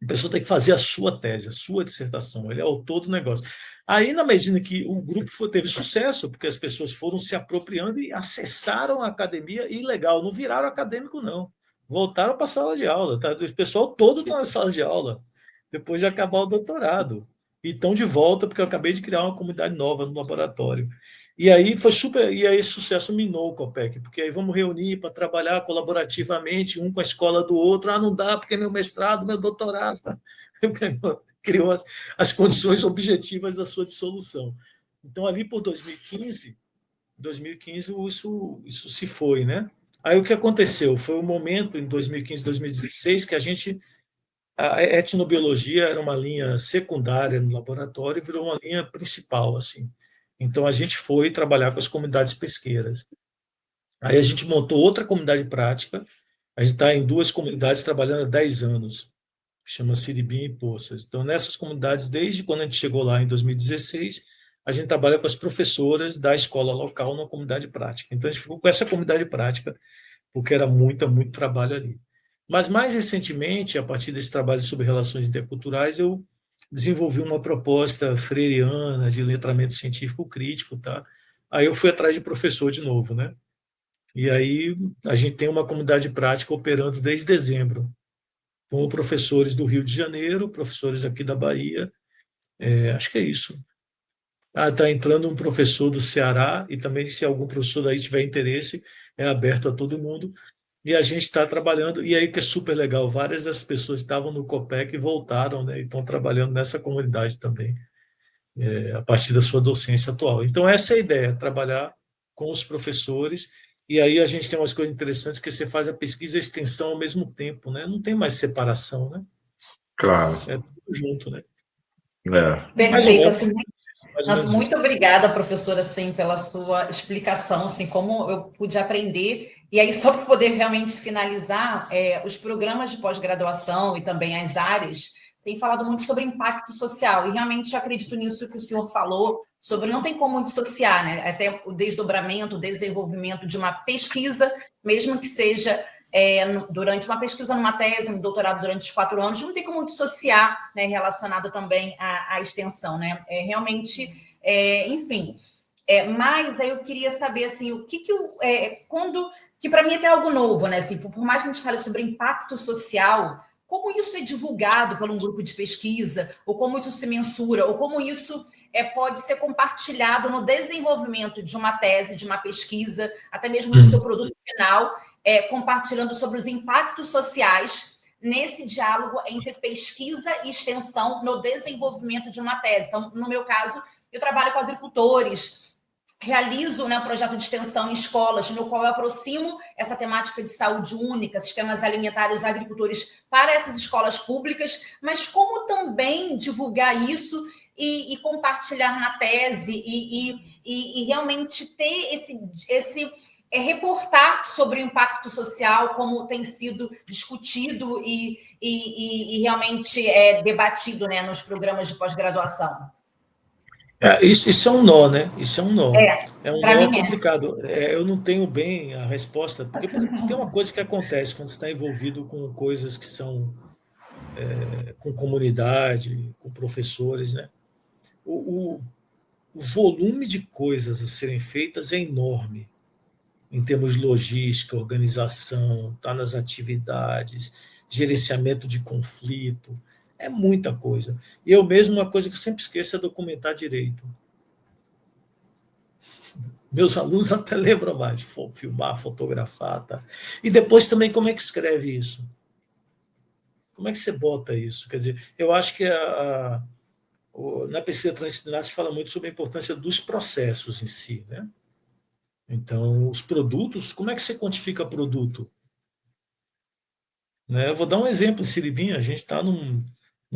A pessoa tem que fazer a sua tese, a sua dissertação, ele é autor do negócio. Aí, na medida que o grupo teve sucesso, porque as pessoas foram se apropriando e acessaram a academia, e legal, não viraram acadêmico, não. Voltaram para a sala de aula. Tá? O pessoal todo está na sala de aula, depois de acabar o doutorado. E estão de volta, porque eu acabei de criar uma comunidade nova no laboratório. E aí foi super, e aí esse sucesso minou o COPEC, porque aí vamos reunir para trabalhar colaborativamente, um com a escola do outro. Ah, não dá, porque meu mestrado, meu doutorado. Criou as condições objetivas da sua dissolução. Então, ali por 2015, Em 2015 isso se foi, né? Aí o que aconteceu? Foi um momento em 2015, 2016 que a etnobiologia era uma linha secundária no laboratório e virou uma linha principal, assim. Então a gente foi trabalhar com as comunidades pesqueiras. Aí a gente montou outra comunidade prática. A gente está em 2 comunidades trabalhando há 10 anos, que chama Siribim e Poças. Então, nessas comunidades, desde quando a gente chegou lá em 2016, a gente trabalha com as professoras da escola local na comunidade prática. Então, a gente ficou com essa comunidade prática, porque era muito trabalho ali. Mas, mais recentemente, a partir desse trabalho sobre relações interculturais, eu desenvolvi uma proposta freiriana de letramento científico crítico, tá? Aí eu fui atrás de professor de novo, né? E aí a gente tem uma comunidade prática operando desde dezembro, com professores do Rio de Janeiro, professores aqui da Bahia, acho que é isso. Está entrando um professor do Ceará, e também, se algum professor daí tiver interesse, é aberto a todo mundo. E a gente está trabalhando, e aí que é super legal, várias das pessoas estavam no COPEC e voltaram, né, e estão trabalhando nessa comunidade também, a partir da sua docência atual. Então, essa é a ideia, trabalhar com os professores, e aí a gente tem umas coisas interessantes, que você faz a pesquisa e a extensão ao mesmo tempo, né? Não tem mais separação, né? Claro. É tudo junto, né? Perfeito, assim, mais ou nossa, menos muito isso. obrigada, professora, assim, pela sua explicação, assim, como eu pude aprender. E aí, só para poder realmente finalizar, os programas de pós-graduação e também as áreas têm falado muito sobre impacto social, e realmente acredito nisso que o senhor falou, sobre não tem como dissociar, né? Até o desdobramento, o desenvolvimento de uma pesquisa, mesmo que seja durante uma pesquisa numa tese, um doutorado durante os 4 anos, não tem como dissociar, né, relacionado também à extensão, né? Realmente, enfim. Mas aí eu queria saber, assim, o que que para mim é até algo novo, né? Assim, por mais que a gente fale sobre impacto social, como isso é divulgado por um grupo de pesquisa, ou como isso se mensura, ou como isso pode ser compartilhado no desenvolvimento de uma tese, de uma pesquisa, até mesmo do seu produto final, compartilhando sobre os impactos sociais nesse diálogo entre pesquisa e extensão no desenvolvimento de uma tese. Então, no meu caso, eu trabalho com agricultores, realizo, né, um projeto de extensão em escolas, no qual eu aproximo essa temática de saúde única, sistemas alimentares, agricultores, para essas escolas públicas, mas como também divulgar isso e compartilhar na tese e realmente ter esse reportar sobre o impacto social, como tem sido discutido e realmente debatido, né, nos programas de pós-graduação. Isso é um nó, né? Isso é um nó. É um Para nó mim complicado. Eu não tenho bem a resposta, porque tem uma coisa que acontece quando você está envolvido com coisas que são com comunidade, com professores, né? O volume de coisas a serem feitas é enorme, em termos de logística, organização, tá nas atividades, gerenciamento de conflito, é muita coisa. E eu mesmo, uma coisa que eu sempre esqueço é documentar direito. Meus alunos até lembram mais de filmar, fotografar, tá? E depois também como é que escreve isso? Como é que você bota isso? Quer dizer, eu acho que na pesquisa transdisciplinar se fala muito sobre a importância dos processos em si, né? Então, os produtos, como é que você quantifica produto? Né? Eu vou dar um exemplo, Siribim, a gente está num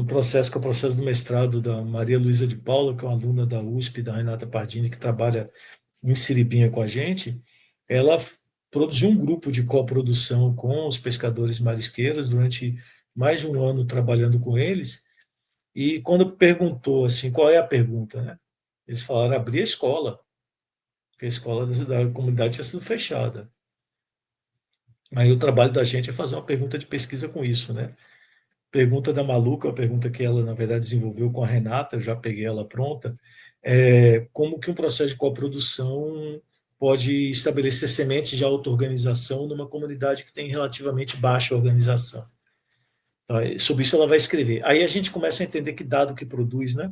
processo, que é o processo do mestrado da Maria Luísa de Paula, que é uma aluna da USP, da Renata Pardini, que trabalha em Siribinha com a gente. Ela produziu um grupo de coprodução com os pescadores marisqueiros durante mais de um ano trabalhando com eles, e quando perguntou assim, qual é a pergunta, né? Eles falaram abrir a escola, porque a escola da comunidade tinha sido fechada. Aí o trabalho da gente é fazer uma pergunta de pesquisa com isso, né? Pergunta da Maluca, a pergunta que ela, na verdade, desenvolveu com a Renata, eu já peguei ela pronta, como que um processo de coprodução pode estabelecer sementes de auto-organização numa comunidade que tem relativamente baixa organização. Tá? Sobre isso ela vai escrever. Aí a gente começa a entender que dado que produz, né?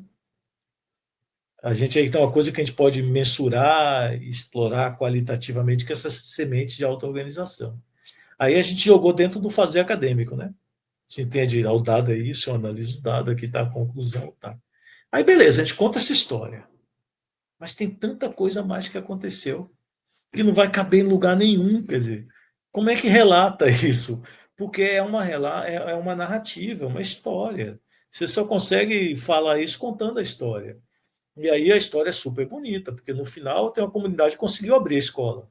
A gente aí tem uma coisa que a gente pode mensurar, explorar qualitativamente, que é essas sementes de auto-organização. Aí a gente jogou dentro do fazer acadêmico, né? Você entende, o dado é isso, eu analiso o dado, aqui está a conclusão, tá? Aí beleza, a gente conta essa história. Mas tem tanta coisa a mais que aconteceu. que não vai caber em lugar nenhum, quer dizer, como é que relata isso? Porque é uma narrativa, uma história. Você só consegue falar isso contando a história. E aí a história é super bonita, porque no final tem uma comunidade que conseguiu abrir a escola,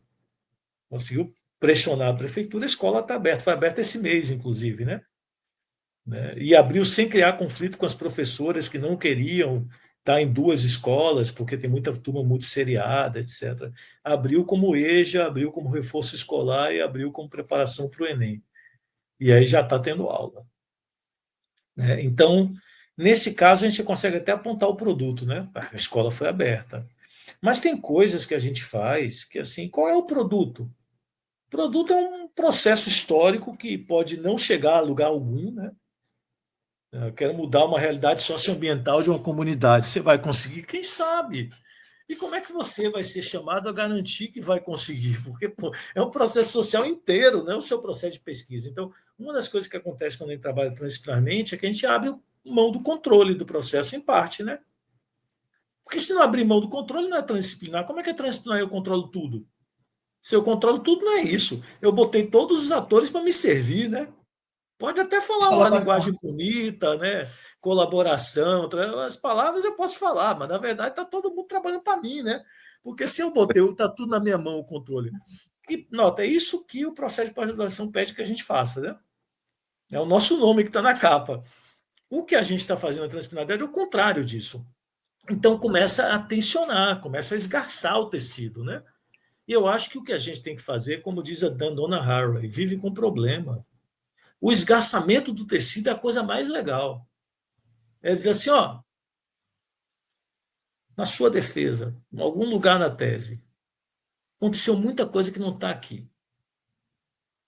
conseguiu pressionar a prefeitura, a escola está aberta, foi aberta esse mês, inclusive, né? E abriu sem criar conflito com as professoras que não queriam estar em duas escolas, porque tem muita turma muito seriada, etc. Abriu como EJA, abriu como reforço escolar e abriu como preparação para o Enem. E aí já está tendo aula, né? Então, nesse caso, a gente consegue até apontar o produto, né? A escola foi aberta. Mas tem coisas que a gente faz que, assim, qual é o produto? O produto é um processo histórico que pode não chegar a lugar algum, né? Eu quero mudar uma realidade socioambiental de uma comunidade. Você vai conseguir? Quem sabe? E como é que você vai ser chamado a garantir que vai conseguir? Porque pô, é um processo social inteiro, não é o seu processo de pesquisa. Então, uma das coisas que acontece quando a gente trabalha transdisciplinarmente é que a gente abre mão do controle do processo em parte, né? Porque se não abrir mão do controle, não é transdisciplinar. Como é que é transdisciplinar e eu controlo tudo? Se eu controlo tudo, não é isso. Eu botei todos os atores para me servir, né? Pode até De falar uma linguagem colaboração. bonita, né? Colaboração, as palavras eu posso falar, mas na verdade está todo mundo trabalhando para mim, né? Porque se eu botei, está tudo na minha mão o controle. E nota, é isso que o processo de pós-graduação pede que a gente faça, né? É o nosso nome que está na capa. O que a gente está fazendo na transdisciplinaridade é o contrário disso. Então começa a tensionar, começa a esgarçar o tecido, né? E eu acho que o que a gente tem que fazer, como diz a Donna Haraway, vive com problema. O esgarçamento do tecido é a coisa mais legal. É dizer assim, ó, na sua defesa, em algum lugar na tese, aconteceu muita coisa que não está aqui.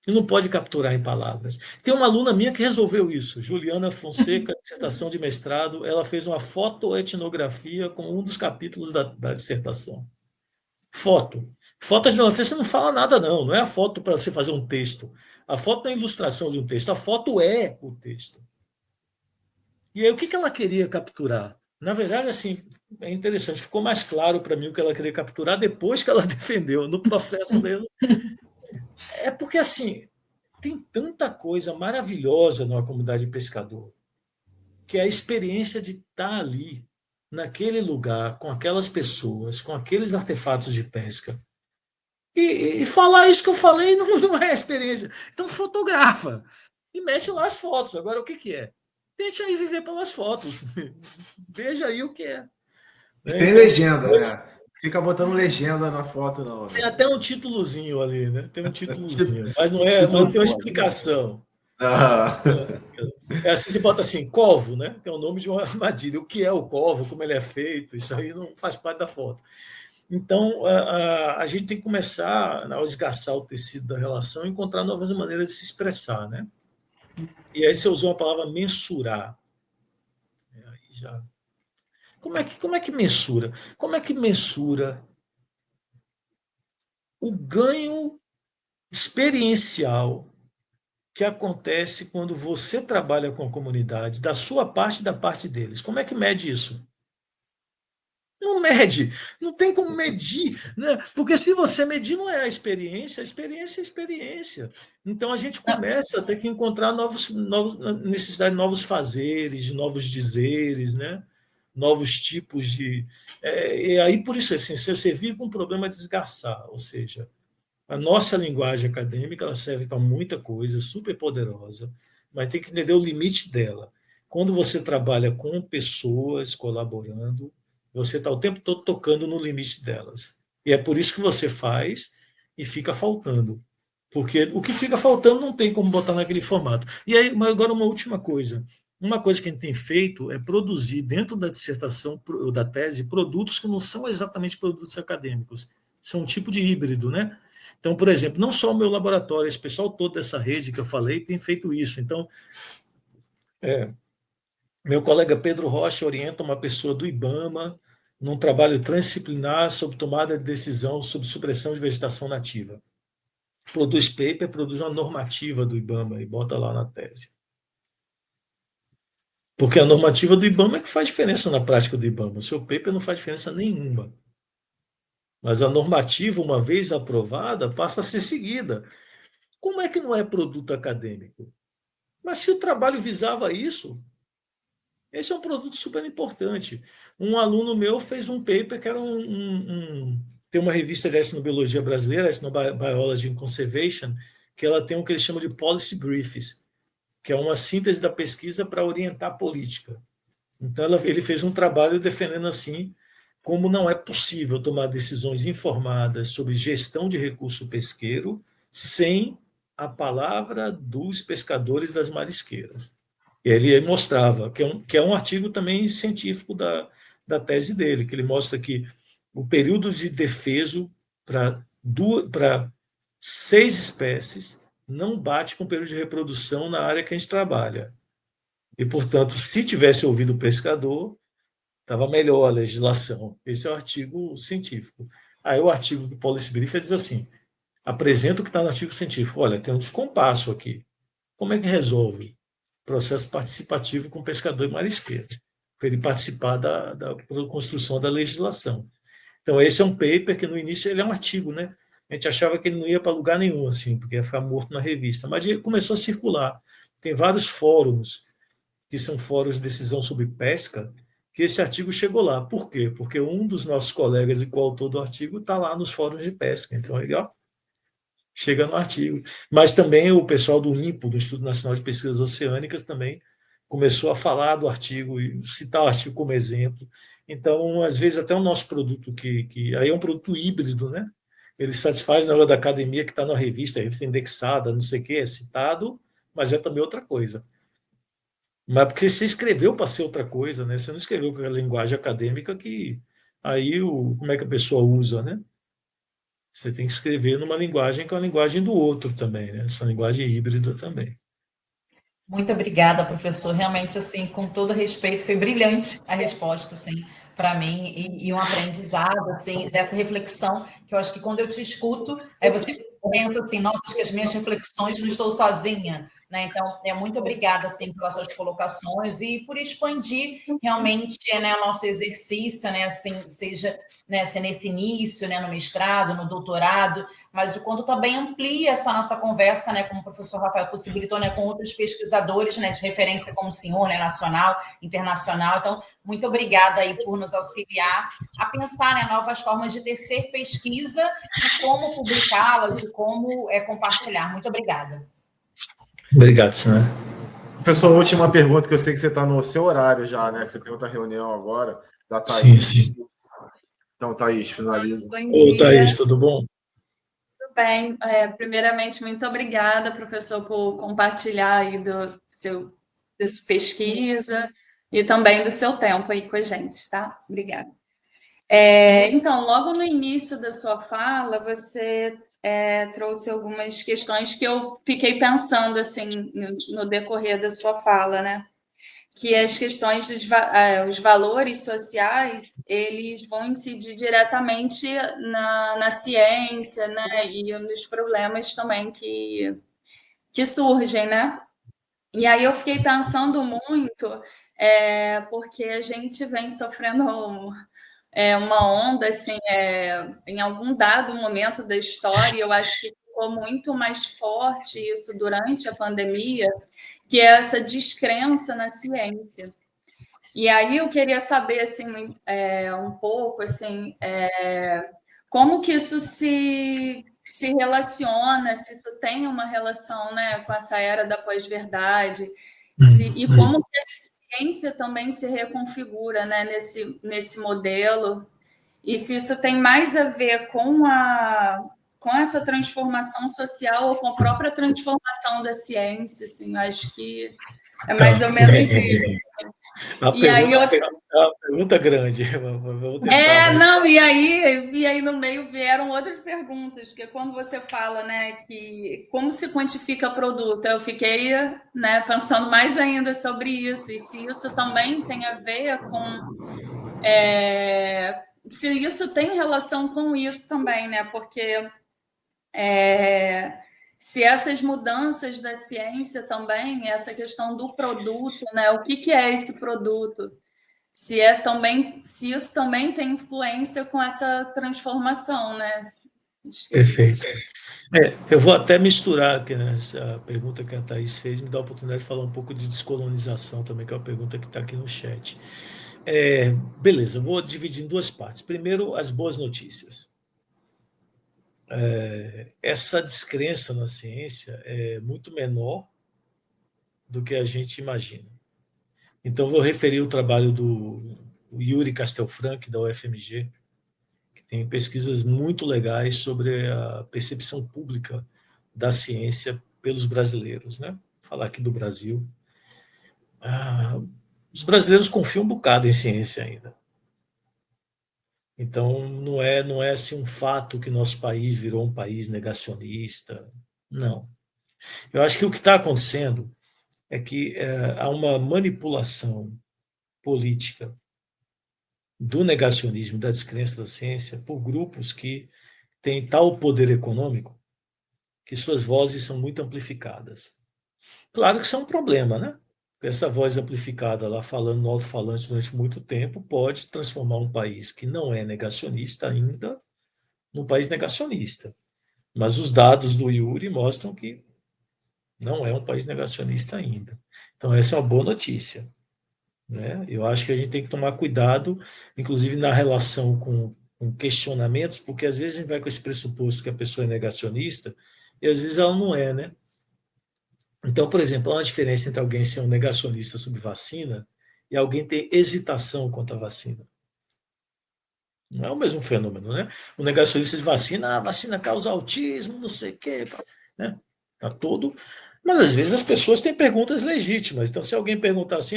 E não pode capturar em palavras. Tem uma aluna minha que resolveu isso, Juliana Fonseca, dissertação de mestrado, ela fez uma fotoetnografia com um dos capítulos da dissertação. Foto. Fotoetnografia você não fala nada, não. Não é a foto para você fazer um texto. A foto não é a ilustração de um texto. A foto é o texto. E aí, o que ela queria capturar? Na verdade, assim, é interessante, ficou mais claro para mim o que ela queria capturar depois que ela defendeu, no processo dela. É porque, assim, tem tanta coisa maravilhosa numa comunidade de pescador, que é a experiência de estar ali, naquele lugar, com aquelas pessoas, com aqueles artefatos de pesca. E falar isso que eu falei não é experiência. Então, fotografa e mete lá as fotos. Agora, o que é? Tente aí viver pelas fotos. Veja aí o que é. Né? Sem Então, legenda, né? Fica botando legenda na foto, não, tem amigo. até um títulozinho ali, né? Tem um Tí- títulozinho, mas não Título tem uma pode. explicação. Ah. É assim, você bota assim, covo, né? Que é o nome de uma armadilha. O que é o covo, como ele é feito, isso aí não faz parte da foto. Então, a gente tem que começar, ao esgarçar o tecido da relação, encontrar novas maneiras de se expressar, né? E aí você usou a palavra mensurar. Aí já... como é que mensura? Como é que mensura o ganho experiencial que acontece quando você trabalha com a comunidade, da sua parte e da parte deles? Como é que mede isso? Não mede, não tem como medir, né? Porque se você medir, não é a experiência é a experiência. Então a gente Não, começa a ter que encontrar necessidade de novos fazeres, de novos dizeres, né? Novos tipos de. E aí, por isso, assim, você vive com um problema de desgastar, ou seja, a nossa linguagem acadêmica ela serve para muita coisa, super poderosa, mas tem que entender o limite dela. Quando você trabalha com pessoas colaborando, você está o tempo todo tocando no limite delas. E é por isso que você faz e fica faltando. Porque o que fica faltando não tem como botar naquele formato. E aí, agora uma última coisa. Uma coisa que a gente tem feito é produzir dentro da dissertação ou da tese produtos que não são exatamente produtos acadêmicos. São um tipo de híbrido, né? Então, por exemplo, não só o meu laboratório, esse pessoal todo dessa rede que eu falei tem feito isso. Então, meu colega Pedro Rocha orienta uma pessoa do IBAMA num trabalho transdisciplinar sobre tomada de decisão sobre supressão de vegetação nativa. Produz paper, produz uma normativa do IBAMA e bota lá na tese. Porque a normativa do IBAMA é que faz diferença na prática do IBAMA. O seu paper não faz diferença nenhuma. Mas a normativa, uma vez aprovada, passa a ser seguida. Como é que não é produto acadêmico? Mas se o trabalho visava isso, esse é um produto super importante. Um aluno meu fez um paper que era tem uma revista de etnobiologia brasileira, Ethnobiology and Conservation, que ela tem o que eles chamam de policy briefs, que é uma síntese da pesquisa para orientar a política. Então, ele fez um trabalho defendendo assim como não é possível tomar decisões informadas sobre gestão de recurso pesqueiro sem a palavra dos pescadores das marisqueiras. E ele mostrava, que é um artigo também científico da tese dele, que ele mostra que o período de defeso para 6 espécies não bate com o período de reprodução na área que a gente trabalha. E, portanto, se tivesse ouvido o pescador, estava melhor a legislação. Esse é o artigo científico. Aí o artigo do Policy Brief diz assim, apresenta o que está no artigo científico. Olha, tem um descompasso aqui. Como é que resolve? Processo participativo com pescador e marisqueiro, para ele participar da construção da legislação. Então, esse é um paper que, no início, ele é um artigo, né? A gente achava que ele não ia para lugar nenhum, assim, porque ia ficar morto na revista. Mas ele começou a circular. Tem vários fóruns, que são fóruns de decisão sobre pesca, que esse artigo chegou lá. Por quê? Porque um dos nossos colegas e coautor do artigo está lá nos fóruns de pesca. Então, ele chega no artigo. Mas também o pessoal do INPO, do Instituto Nacional de Pesquisas Oceânicas, também começou a falar do artigo e citar o artigo como exemplo. Então, às vezes, até o nosso produto, que aí é um produto híbrido, né? Ele satisfaz na hora da academia que está na revista, a revista indexada, não sei o quê, é citado, mas é também outra coisa. Mas porque você escreveu para ser outra coisa, né? Você não escreveu com a linguagem acadêmica que aí como é que a pessoa usa, né? Você tem que escrever numa linguagem que é a linguagem do outro também, né? Essa linguagem híbrida também. Muito obrigada, professor. Realmente, assim, com todo respeito, foi brilhante a resposta, assim, para mim, e um aprendizado, assim, dessa reflexão, que eu acho que quando eu te escuto, aí você pensa assim, nossa, acho que as minhas reflexões não estou sozinha, né? Então, muito obrigada, assim, pelas suas colocações e por expandir realmente, né, o nosso exercício, né, assim, seja, né, se nesse início, né, no mestrado, no doutorado, mas o quanto também amplia essa nossa conversa, né, como o professor Rafael possibilitou, né, com outros pesquisadores, né, de referência como o senhor, né, nacional, internacional. Então, muito obrigada aí por nos auxiliar a pensar, né, novas formas de tecer pesquisa e como publicá-la, de como compartilhar. Muito obrigada. Obrigado, senhor. Professor, última pergunta, que eu sei que você está no seu horário já, né? Você tem outra reunião agora, da Sim, Thaís. sim. Então, Thaís, finaliza. Bom Ô, dia. Thaís, tudo bom? Tudo bem. Primeiramente, muito obrigada, professor, por compartilhar aí da sua pesquisa e também do seu tempo aí com a gente, tá? Obrigada. Então, logo no início da sua fala, você trouxe algumas questões que eu fiquei pensando, assim, no decorrer da sua fala, né? Que as questões os valores sociais, eles vão incidir diretamente na ciência, né? E nos problemas também que surgem, né? E aí eu fiquei pensando muito, porque a gente vem sofrendo uma onda, assim, em algum dado momento da história, eu acho que ficou muito mais forte isso durante a pandemia, que é essa descrença na ciência. E aí eu queria saber assim, um pouco assim, como que isso se relaciona, se isso tem uma relação, né, com essa era da pós-verdade, e como que a ciência também se reconfigura, né, nesse modelo, e se isso tem mais a ver com essa transformação social ou com a própria transformação da ciência, assim, eu acho que é mais ou menos isso. E aí é uma pergunta grande. Vou tentar, não, e aí no meio vieram outras perguntas, porque quando você fala, né, que como se quantifica produto, eu fiquei, né, pensando mais ainda sobre isso, e se isso também tem a ver com se isso tem relação com isso também, né? Porque se essas mudanças da ciência também, essa questão do produto, né? O que é esse produto? se isso também tem influência com essa transformação, né? Perfeito. Eu vou até misturar aqui, né, a pergunta que a Thaís fez, me dá a oportunidade de falar um pouco de descolonização também, que é uma pergunta que está aqui no chat. Beleza, eu vou dividir em duas partes. Primeiro, as boas notícias. Essa descrença na ciência é muito menor do que a gente imagina. Então, vou referir o trabalho do Yuri Castelfranc, da UFMG, que tem pesquisas muito legais sobre a percepção pública da ciência pelos brasileiros, né? Vou falar aqui do Brasil. Os brasileiros confiam um bocado em ciência ainda. Então, não é assim um fato que nosso país virou um país negacionista. Não. Eu acho que o que está acontecendo é que há uma manipulação política do negacionismo, da descrença da ciência, por grupos que têm tal poder econômico que suas vozes são muito amplificadas. Claro que isso é um problema, né? Porque essa voz amplificada lá falando no alto-falante durante muito tempo pode transformar um país que não é negacionista ainda num país negacionista. Mas os dados do Yuri mostram que não é um país negacionista ainda. Então, essa é uma boa notícia, né? Eu acho que a gente tem que tomar cuidado, inclusive na relação com questionamentos, porque às vezes a gente vai com esse pressuposto que a pessoa é negacionista e às vezes ela não é, né? Então, por exemplo, há uma diferença entre alguém ser um negacionista sobre vacina e alguém ter hesitação quanto à vacina. Não é o mesmo fenômeno, né? O negacionista de vacina, a vacina causa autismo, não sei o quê, né? Tá todo. Mas às vezes as pessoas têm perguntas legítimas. Então, se alguém perguntar assim,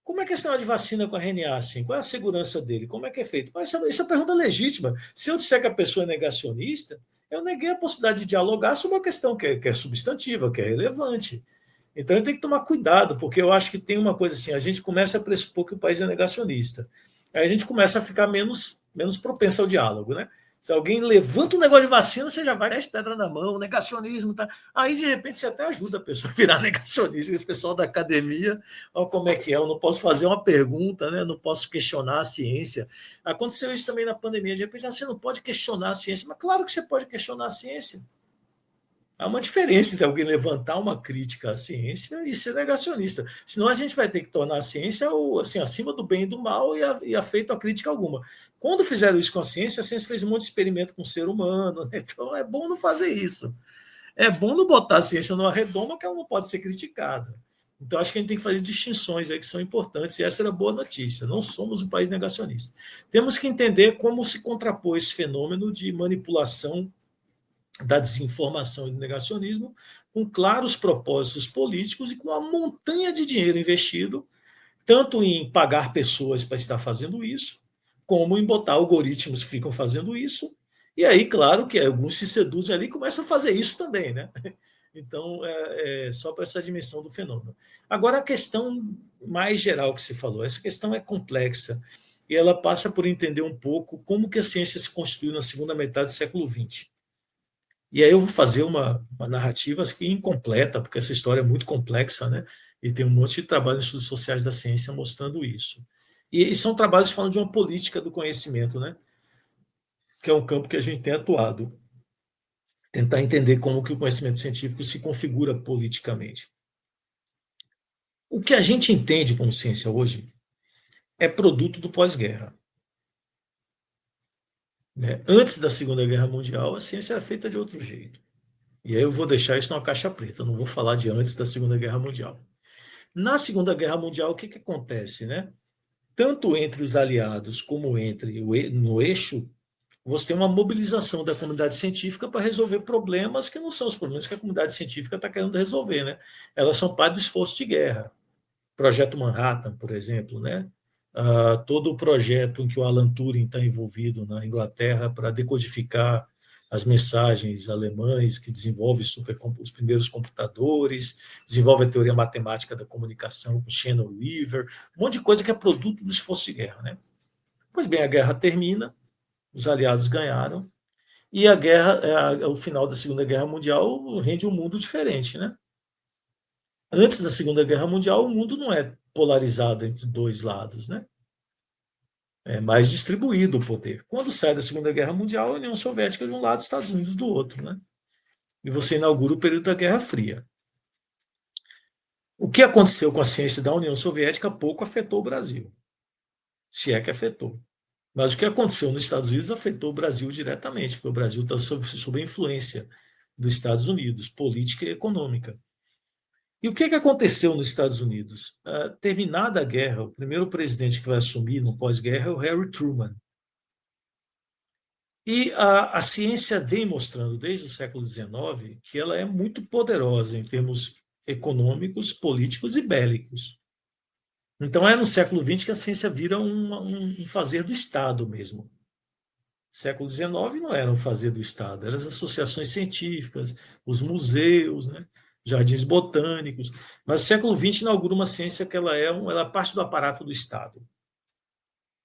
como é que é esse negócio de vacina com a RNA, assim? Qual é a segurança dele? Como é que é feito? Mas essa é uma pergunta legítima. Se eu disser que a pessoa é negacionista, eu neguei a possibilidade de dialogar sobre uma questão que é substantiva, que é relevante. Então, eu tenho que tomar cuidado, porque eu acho que tem uma coisa assim, a gente começa a pressupor que o país é negacionista. Aí a gente começa a ficar menos propenso ao diálogo, né? Se alguém levanta um negócio de vacina, você já vai 10 pedras na mão, negacionismo, tá? Aí, de repente, você até ajuda a pessoa a virar negacionista. Esse pessoal da academia, olha como é que é, eu não posso fazer uma pergunta, né? Não posso questionar a ciência. Aconteceu isso também na pandemia, de repente, você não pode questionar a ciência, mas claro que você pode questionar a ciência. Há uma diferença entre alguém levantar uma crítica à ciência e ser negacionista. Senão a gente vai ter que tornar a ciência assim, acima do bem e do mal e afeito a crítica alguma. Quando fizeram isso com a ciência fez um monte de experimento com o ser humano. Né? Então é bom não fazer isso. É bom não botar a ciência numa redoma que ela não pode ser criticada. Então acho que a gente tem que fazer distinções aí que são importantes, e essa era a boa notícia. Não somos um país negacionista. Temos que entender como se contrapor esse fenômeno de manipulação da desinformação e do negacionismo, com claros propósitos políticos e com uma montanha de dinheiro investido, tanto em pagar pessoas para estar fazendo isso, como em botar algoritmos que ficam fazendo isso. E aí, claro, que alguns se seduzem ali e começam a fazer isso também, né? Então, só para essa dimensão do fenômeno. Agora, a questão mais geral que se falou, essa questão é complexa e ela passa por entender um pouco como que a ciência se construiu na segunda metade do século XX. E aí eu vou fazer uma narrativa aqui incompleta, porque essa história é muito complexa, né? E tem um monte de trabalho em estudos sociais da ciência mostrando isso. E são trabalhos falando de uma política do conhecimento, né? Que é um campo que a gente tem atuado. Tentar entender como que o conhecimento científico se configura politicamente. O que a gente entende como ciência hoje é produto do pós-guerra. Né? Antes da Segunda Guerra Mundial, a ciência era feita de outro jeito. E aí eu vou deixar isso numa caixa preta, não vou falar de antes da Segunda Guerra Mundial. Na Segunda Guerra Mundial, o que acontece? Né? Tanto entre os aliados como no eixo, você tem uma mobilização da comunidade científica para resolver problemas que não são os problemas que a comunidade científica está querendo resolver. Né? Elas são parte do esforço de guerra. Projeto Manhattan, por exemplo, né? Todo o projeto em que o Alan Turing está envolvido na Inglaterra para decodificar as mensagens alemães, que desenvolve os primeiros computadores, desenvolve a teoria matemática da comunicação com Shannon Weaver, um monte de coisa que é produto do esforço de guerra. Né? Pois bem, a guerra termina, os aliados ganharam, e a guerra, o final da Segunda Guerra Mundial rende um mundo diferente. Né? Antes da Segunda Guerra Mundial, o mundo não é polarizado entre dois lados. Né? É mais distribuído o poder. Quando sai da Segunda Guerra Mundial, a União Soviética de um lado, Estados Unidos do outro, né? E você inaugura o período da Guerra Fria. O que aconteceu com a ciência da União Soviética pouco afetou o Brasil, se é que afetou. Mas o que aconteceu nos Estados Unidos afetou o Brasil diretamente, porque o Brasil está sob a influência dos Estados Unidos, política e econômica. E o que aconteceu nos Estados Unidos? Terminada a guerra, o primeiro presidente que vai assumir no pós-guerra é o Harry Truman. E a ciência vem mostrando, desde o século XIX, que ela é muito poderosa em termos econômicos, políticos e bélicos. Então, é no século XX que a ciência vira um fazer do Estado mesmo. Século XIX não era um fazer do Estado, eram as associações científicas, os museus, né? Jardins botânicos. Mas o século XX inaugura uma ciência que ela é parte do aparato do Estado.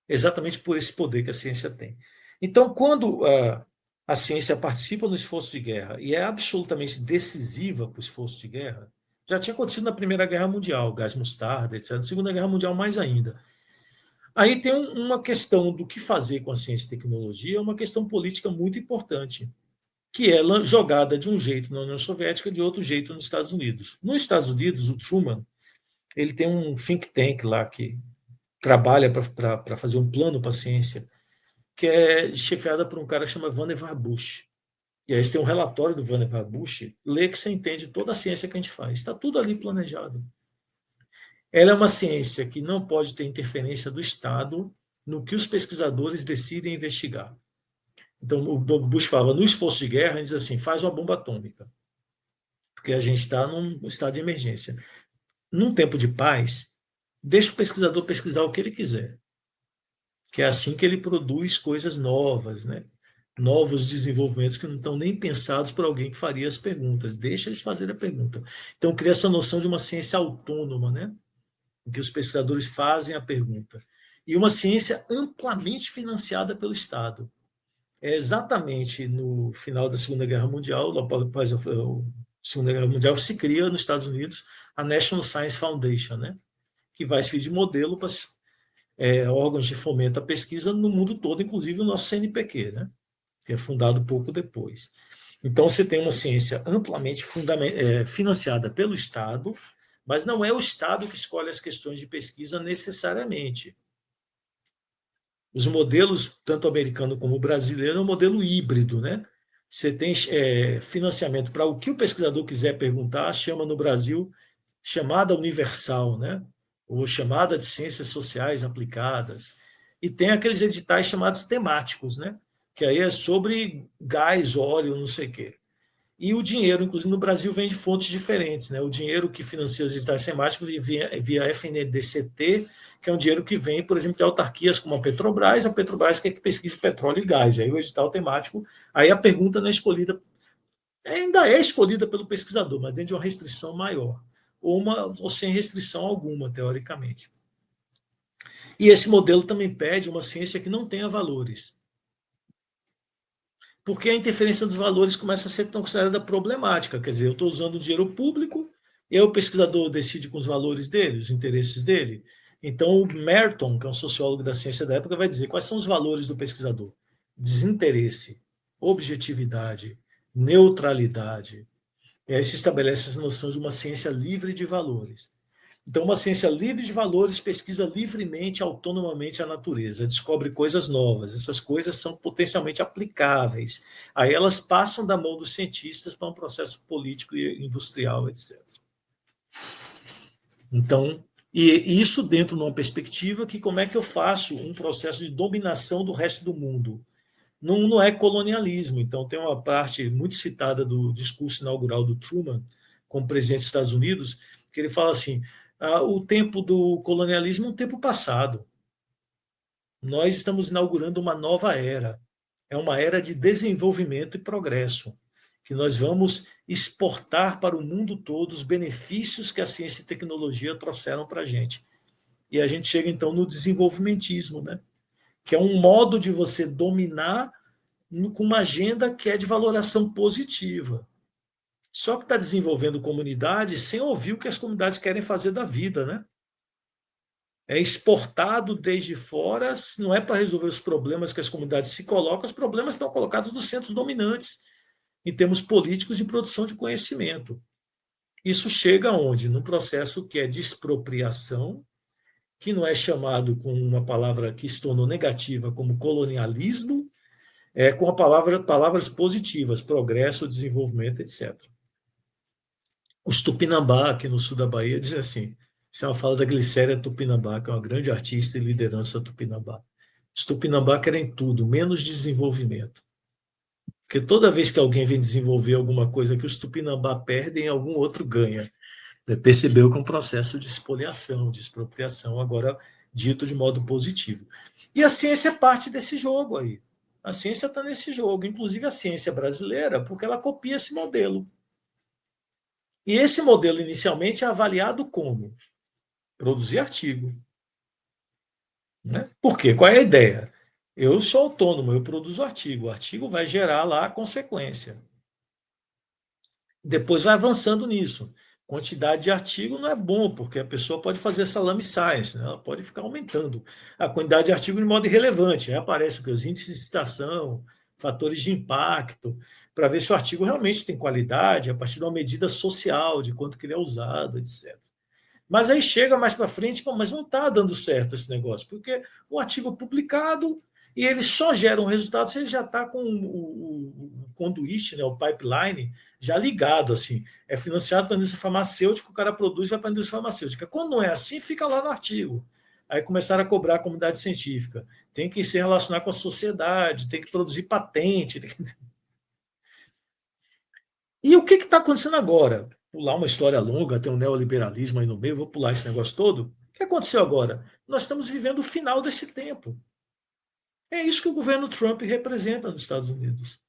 Exatamente por esse poder que a ciência tem. Então, quando a ciência participa no esforço de guerra e é absolutamente decisiva para o esforço de guerra, já tinha acontecido na Primeira Guerra Mundial, gás mostarda, etc. Na Segunda Guerra Mundial, mais ainda. Aí tem uma questão do que fazer com a ciência e tecnologia, uma questão política muito importante, que é jogada de um jeito na União Soviética, de outro jeito nos Estados Unidos. Nos Estados Unidos, o Truman ele tem um think tank lá que trabalha para fazer um plano para a ciência, que é chefiada por um cara que chama Vannevar Bush. E aí você tem um relatório do Vannevar Bush, lê que você entende toda a ciência que a gente faz. Está tudo ali planejado. Ela é uma ciência que não pode ter interferência do Estado no que os pesquisadores decidem investigar. Então, o Bush fala, no esforço de guerra, ele diz assim, faz uma bomba atômica, porque a gente está num estado de emergência. Num tempo de paz, deixa o pesquisador pesquisar o que ele quiser, que é assim que ele produz coisas novas, né? Novos desenvolvimentos que não estão nem pensados por alguém que faria as perguntas. Deixa eles fazerem a pergunta. Então, cria essa noção de uma ciência autônoma, né? Em que os pesquisadores fazem a pergunta. E uma ciência amplamente financiada pelo Estado. É exatamente no final da Segunda Guerra Mundial, após a Segunda Guerra Mundial, se cria nos Estados Unidos a National Science Foundation, né? Que vai servir de modelo para órgãos de fomento à pesquisa no mundo todo, inclusive o nosso CNPq, né? Que é fundado pouco depois. Então, você tem uma ciência amplamente financiada pelo Estado, mas não é o Estado que escolhe as questões de pesquisa necessariamente. Os modelos, tanto americano como brasileiro, é um modelo híbrido, né? Você tem financiamento para o que o pesquisador quiser perguntar, chama no Brasil chamada universal, né? Ou chamada de ciências sociais aplicadas. E tem aqueles editais chamados temáticos, né? Que aí é sobre gás, óleo, não sei o quê. E o dinheiro, inclusive no Brasil, vem de fontes diferentes, né? O dinheiro que financia os editais temáticos via FNDCT, que é um dinheiro que vem, por exemplo, de autarquias como a Petrobras quer que pesquise petróleo e gás. Aí o edital temático, aí a pergunta não é escolhida, ainda é escolhida pelo pesquisador, mas dentro de uma restrição maior, ou sem restrição alguma, teoricamente. E esse modelo também pede uma ciência que não tenha valores, porque a interferência dos valores começa a ser tão considerada problemática. Quer dizer, eu estou usando o dinheiro público, e aí o pesquisador decide com os valores dele, os interesses dele. Então, o Merton, que é um sociólogo da ciência da época, vai dizer quais são os valores do pesquisador: desinteresse, objetividade, neutralidade. E aí se estabelece essa noção de uma ciência livre de valores. Então, uma ciência livre de valores pesquisa livremente, autonomamente a natureza, descobre coisas novas, essas coisas são potencialmente aplicáveis. Aí elas passam da mão dos cientistas para um processo político e industrial, etc. Então, e isso dentro de uma perspectiva que como é que eu faço um processo de dominação do resto do mundo? Não é colonialismo. Então, tem uma parte muito citada do discurso inaugural do Truman, como presidente dos Estados Unidos, que ele fala assim, o tempo do colonialismo é um tempo passado. Nós estamos inaugurando uma nova era. É uma era de desenvolvimento e progresso, que nós vamos exportar para o mundo todo os benefícios que a ciência e tecnologia trouxeram para a gente. E a gente chega, então, no desenvolvimentismo, né? Que é um modo de você dominar com uma agenda que é de valoração positiva. Só que está desenvolvendo comunidades sem ouvir o que as comunidades querem fazer da vida, né? é exportado desde fora, não é para resolver os problemas que as comunidades se colocam, os problemas estão colocados nos centros dominantes, em termos políticos de produção de conhecimento. Isso chega aonde? Num processo que é de expropriação, que não é chamado com uma palavra que se tornou negativa como colonialismo, com palavras positivas, progresso, desenvolvimento, etc. Os Tupinambá, aqui no sul da Bahia, dizem assim, isso é uma fala da Glicéria Tupinambá, que é uma grande artista e liderança Tupinambá. Os Tupinambá querem tudo, menos desenvolvimento. Porque toda vez que alguém vem desenvolver alguma coisa que os Tupinambá perdem, algum outro ganha. Percebeu que é um processo de expoliação, de expropriação, agora dito de modo positivo. E a ciência é parte desse jogo aí. A ciência está nesse jogo, inclusive a ciência brasileira, porque ela copia esse modelo. E esse modelo, inicialmente, é avaliado como? Produzir artigo. Né? Por quê? Qual é a ideia? Eu sou autônomo, eu produzo artigo. O artigo vai gerar lá a consequência. Depois vai avançando nisso. Quantidade de artigo não é bom, porque a pessoa pode fazer salame science, né? Ela pode ficar aumentando a quantidade de artigo de modo irrelevante. Aí aparece os índices de citação, fatores de impacto, para ver se o artigo realmente tem qualidade, a partir de uma medida social, de quanto que ele é usado, etc. Mas aí chega mais para frente, mas não está dando certo esse negócio, porque o artigo publicado e ele só gera um resultado se ele já está com o conduíte, né, o pipeline, já ligado, assim. É financiado pela indústria farmacêutica, o cara produz e vai para a indústria farmacêutica. Quando não é assim, fica lá no artigo. Aí começaram a cobrar a comunidade científica. Tem que se relacionar com a sociedade, tem que produzir patente. E o que está acontecendo agora? Pular uma história longa, tem um neoliberalismo aí no meio, vou pular esse negócio todo. O que aconteceu agora? Nós estamos vivendo o final desse tempo. É isso que o governo Trump representa nos Estados Unidos.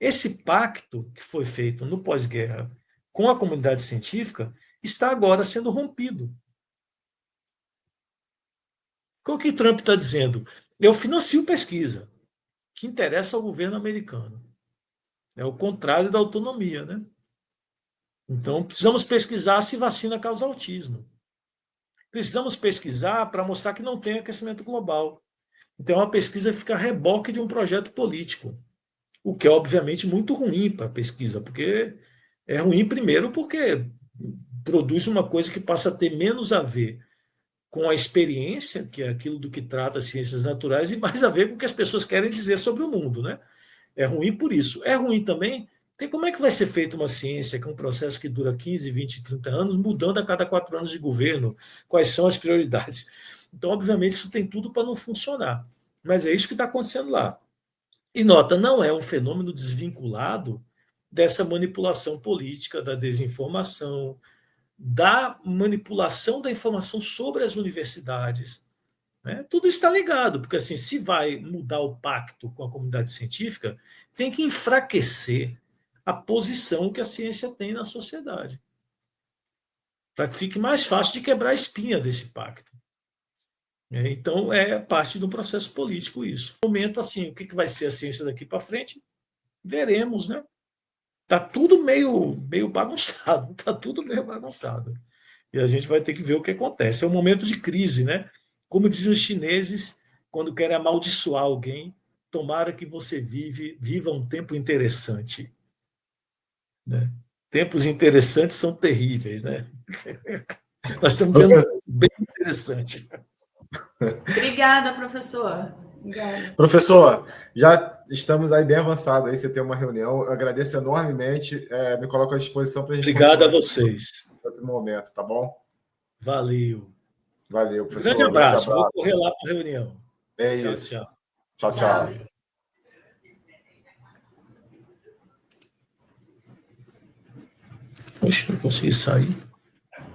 Esse pacto que foi feito no pós-guerra com a comunidade científica está agora sendo rompido. O que Trump está dizendo? Eu financio pesquisa, que interessa ao governo americano. É o contrário da autonomia, né? Então, precisamos pesquisar se vacina causa autismo. Precisamos pesquisar para mostrar que não tem aquecimento global. Então, é uma pesquisa que fica a reboque de um projeto político, o que é, obviamente, muito ruim para a pesquisa, porque é ruim, primeiro, porque produz uma coisa que passa a ter menos a ver com a experiência, que é aquilo do que trata as ciências naturais, e mais a ver com o que as pessoas querem dizer sobre o mundo, né? É ruim por isso. É ruim também. Como é que vai ser feita uma ciência, que é um processo que dura 15, 20, 30 anos, mudando a cada 4 anos de governo? Quais são as prioridades? Então, obviamente, isso tem tudo para não funcionar. Mas é isso que está acontecendo lá. E nota, não é um fenômeno desvinculado dessa manipulação política, da desinformação, da manipulação da informação sobre as universidades. Né? Tudo está ligado, porque assim, se vai mudar o pacto com a comunidade científica, tem que enfraquecer a posição que a ciência tem na sociedade, para que fique mais fácil de quebrar a espinha desse pacto. Então, é parte do processo político isso. No momento, assim, o que vai ser a ciência daqui para frente? Veremos, né? Está tudo meio bagunçado, está tudo meio bagunçado. E a gente vai ter que ver o que acontece. É um momento de crise, né? Como dizem os chineses, quando querem amaldiçoar alguém, tomara que você viva um tempo interessante. Né? Tempos interessantes são terríveis, né? Nós estamos vendo bem interessante. Obrigada, professor. Obrigada. Professor, já estamos aí bem avançados, aí você tem uma reunião. Eu agradeço enormemente, me coloco à disposição para a gente Obrigado a vocês. Em outro momento, tá bom? Valeu. Valeu, professor. Grande abraço. Vou correr lá para a reunião. É tchau, isso. Tchau. Tchau, tchau. Poxa, não consegui sair.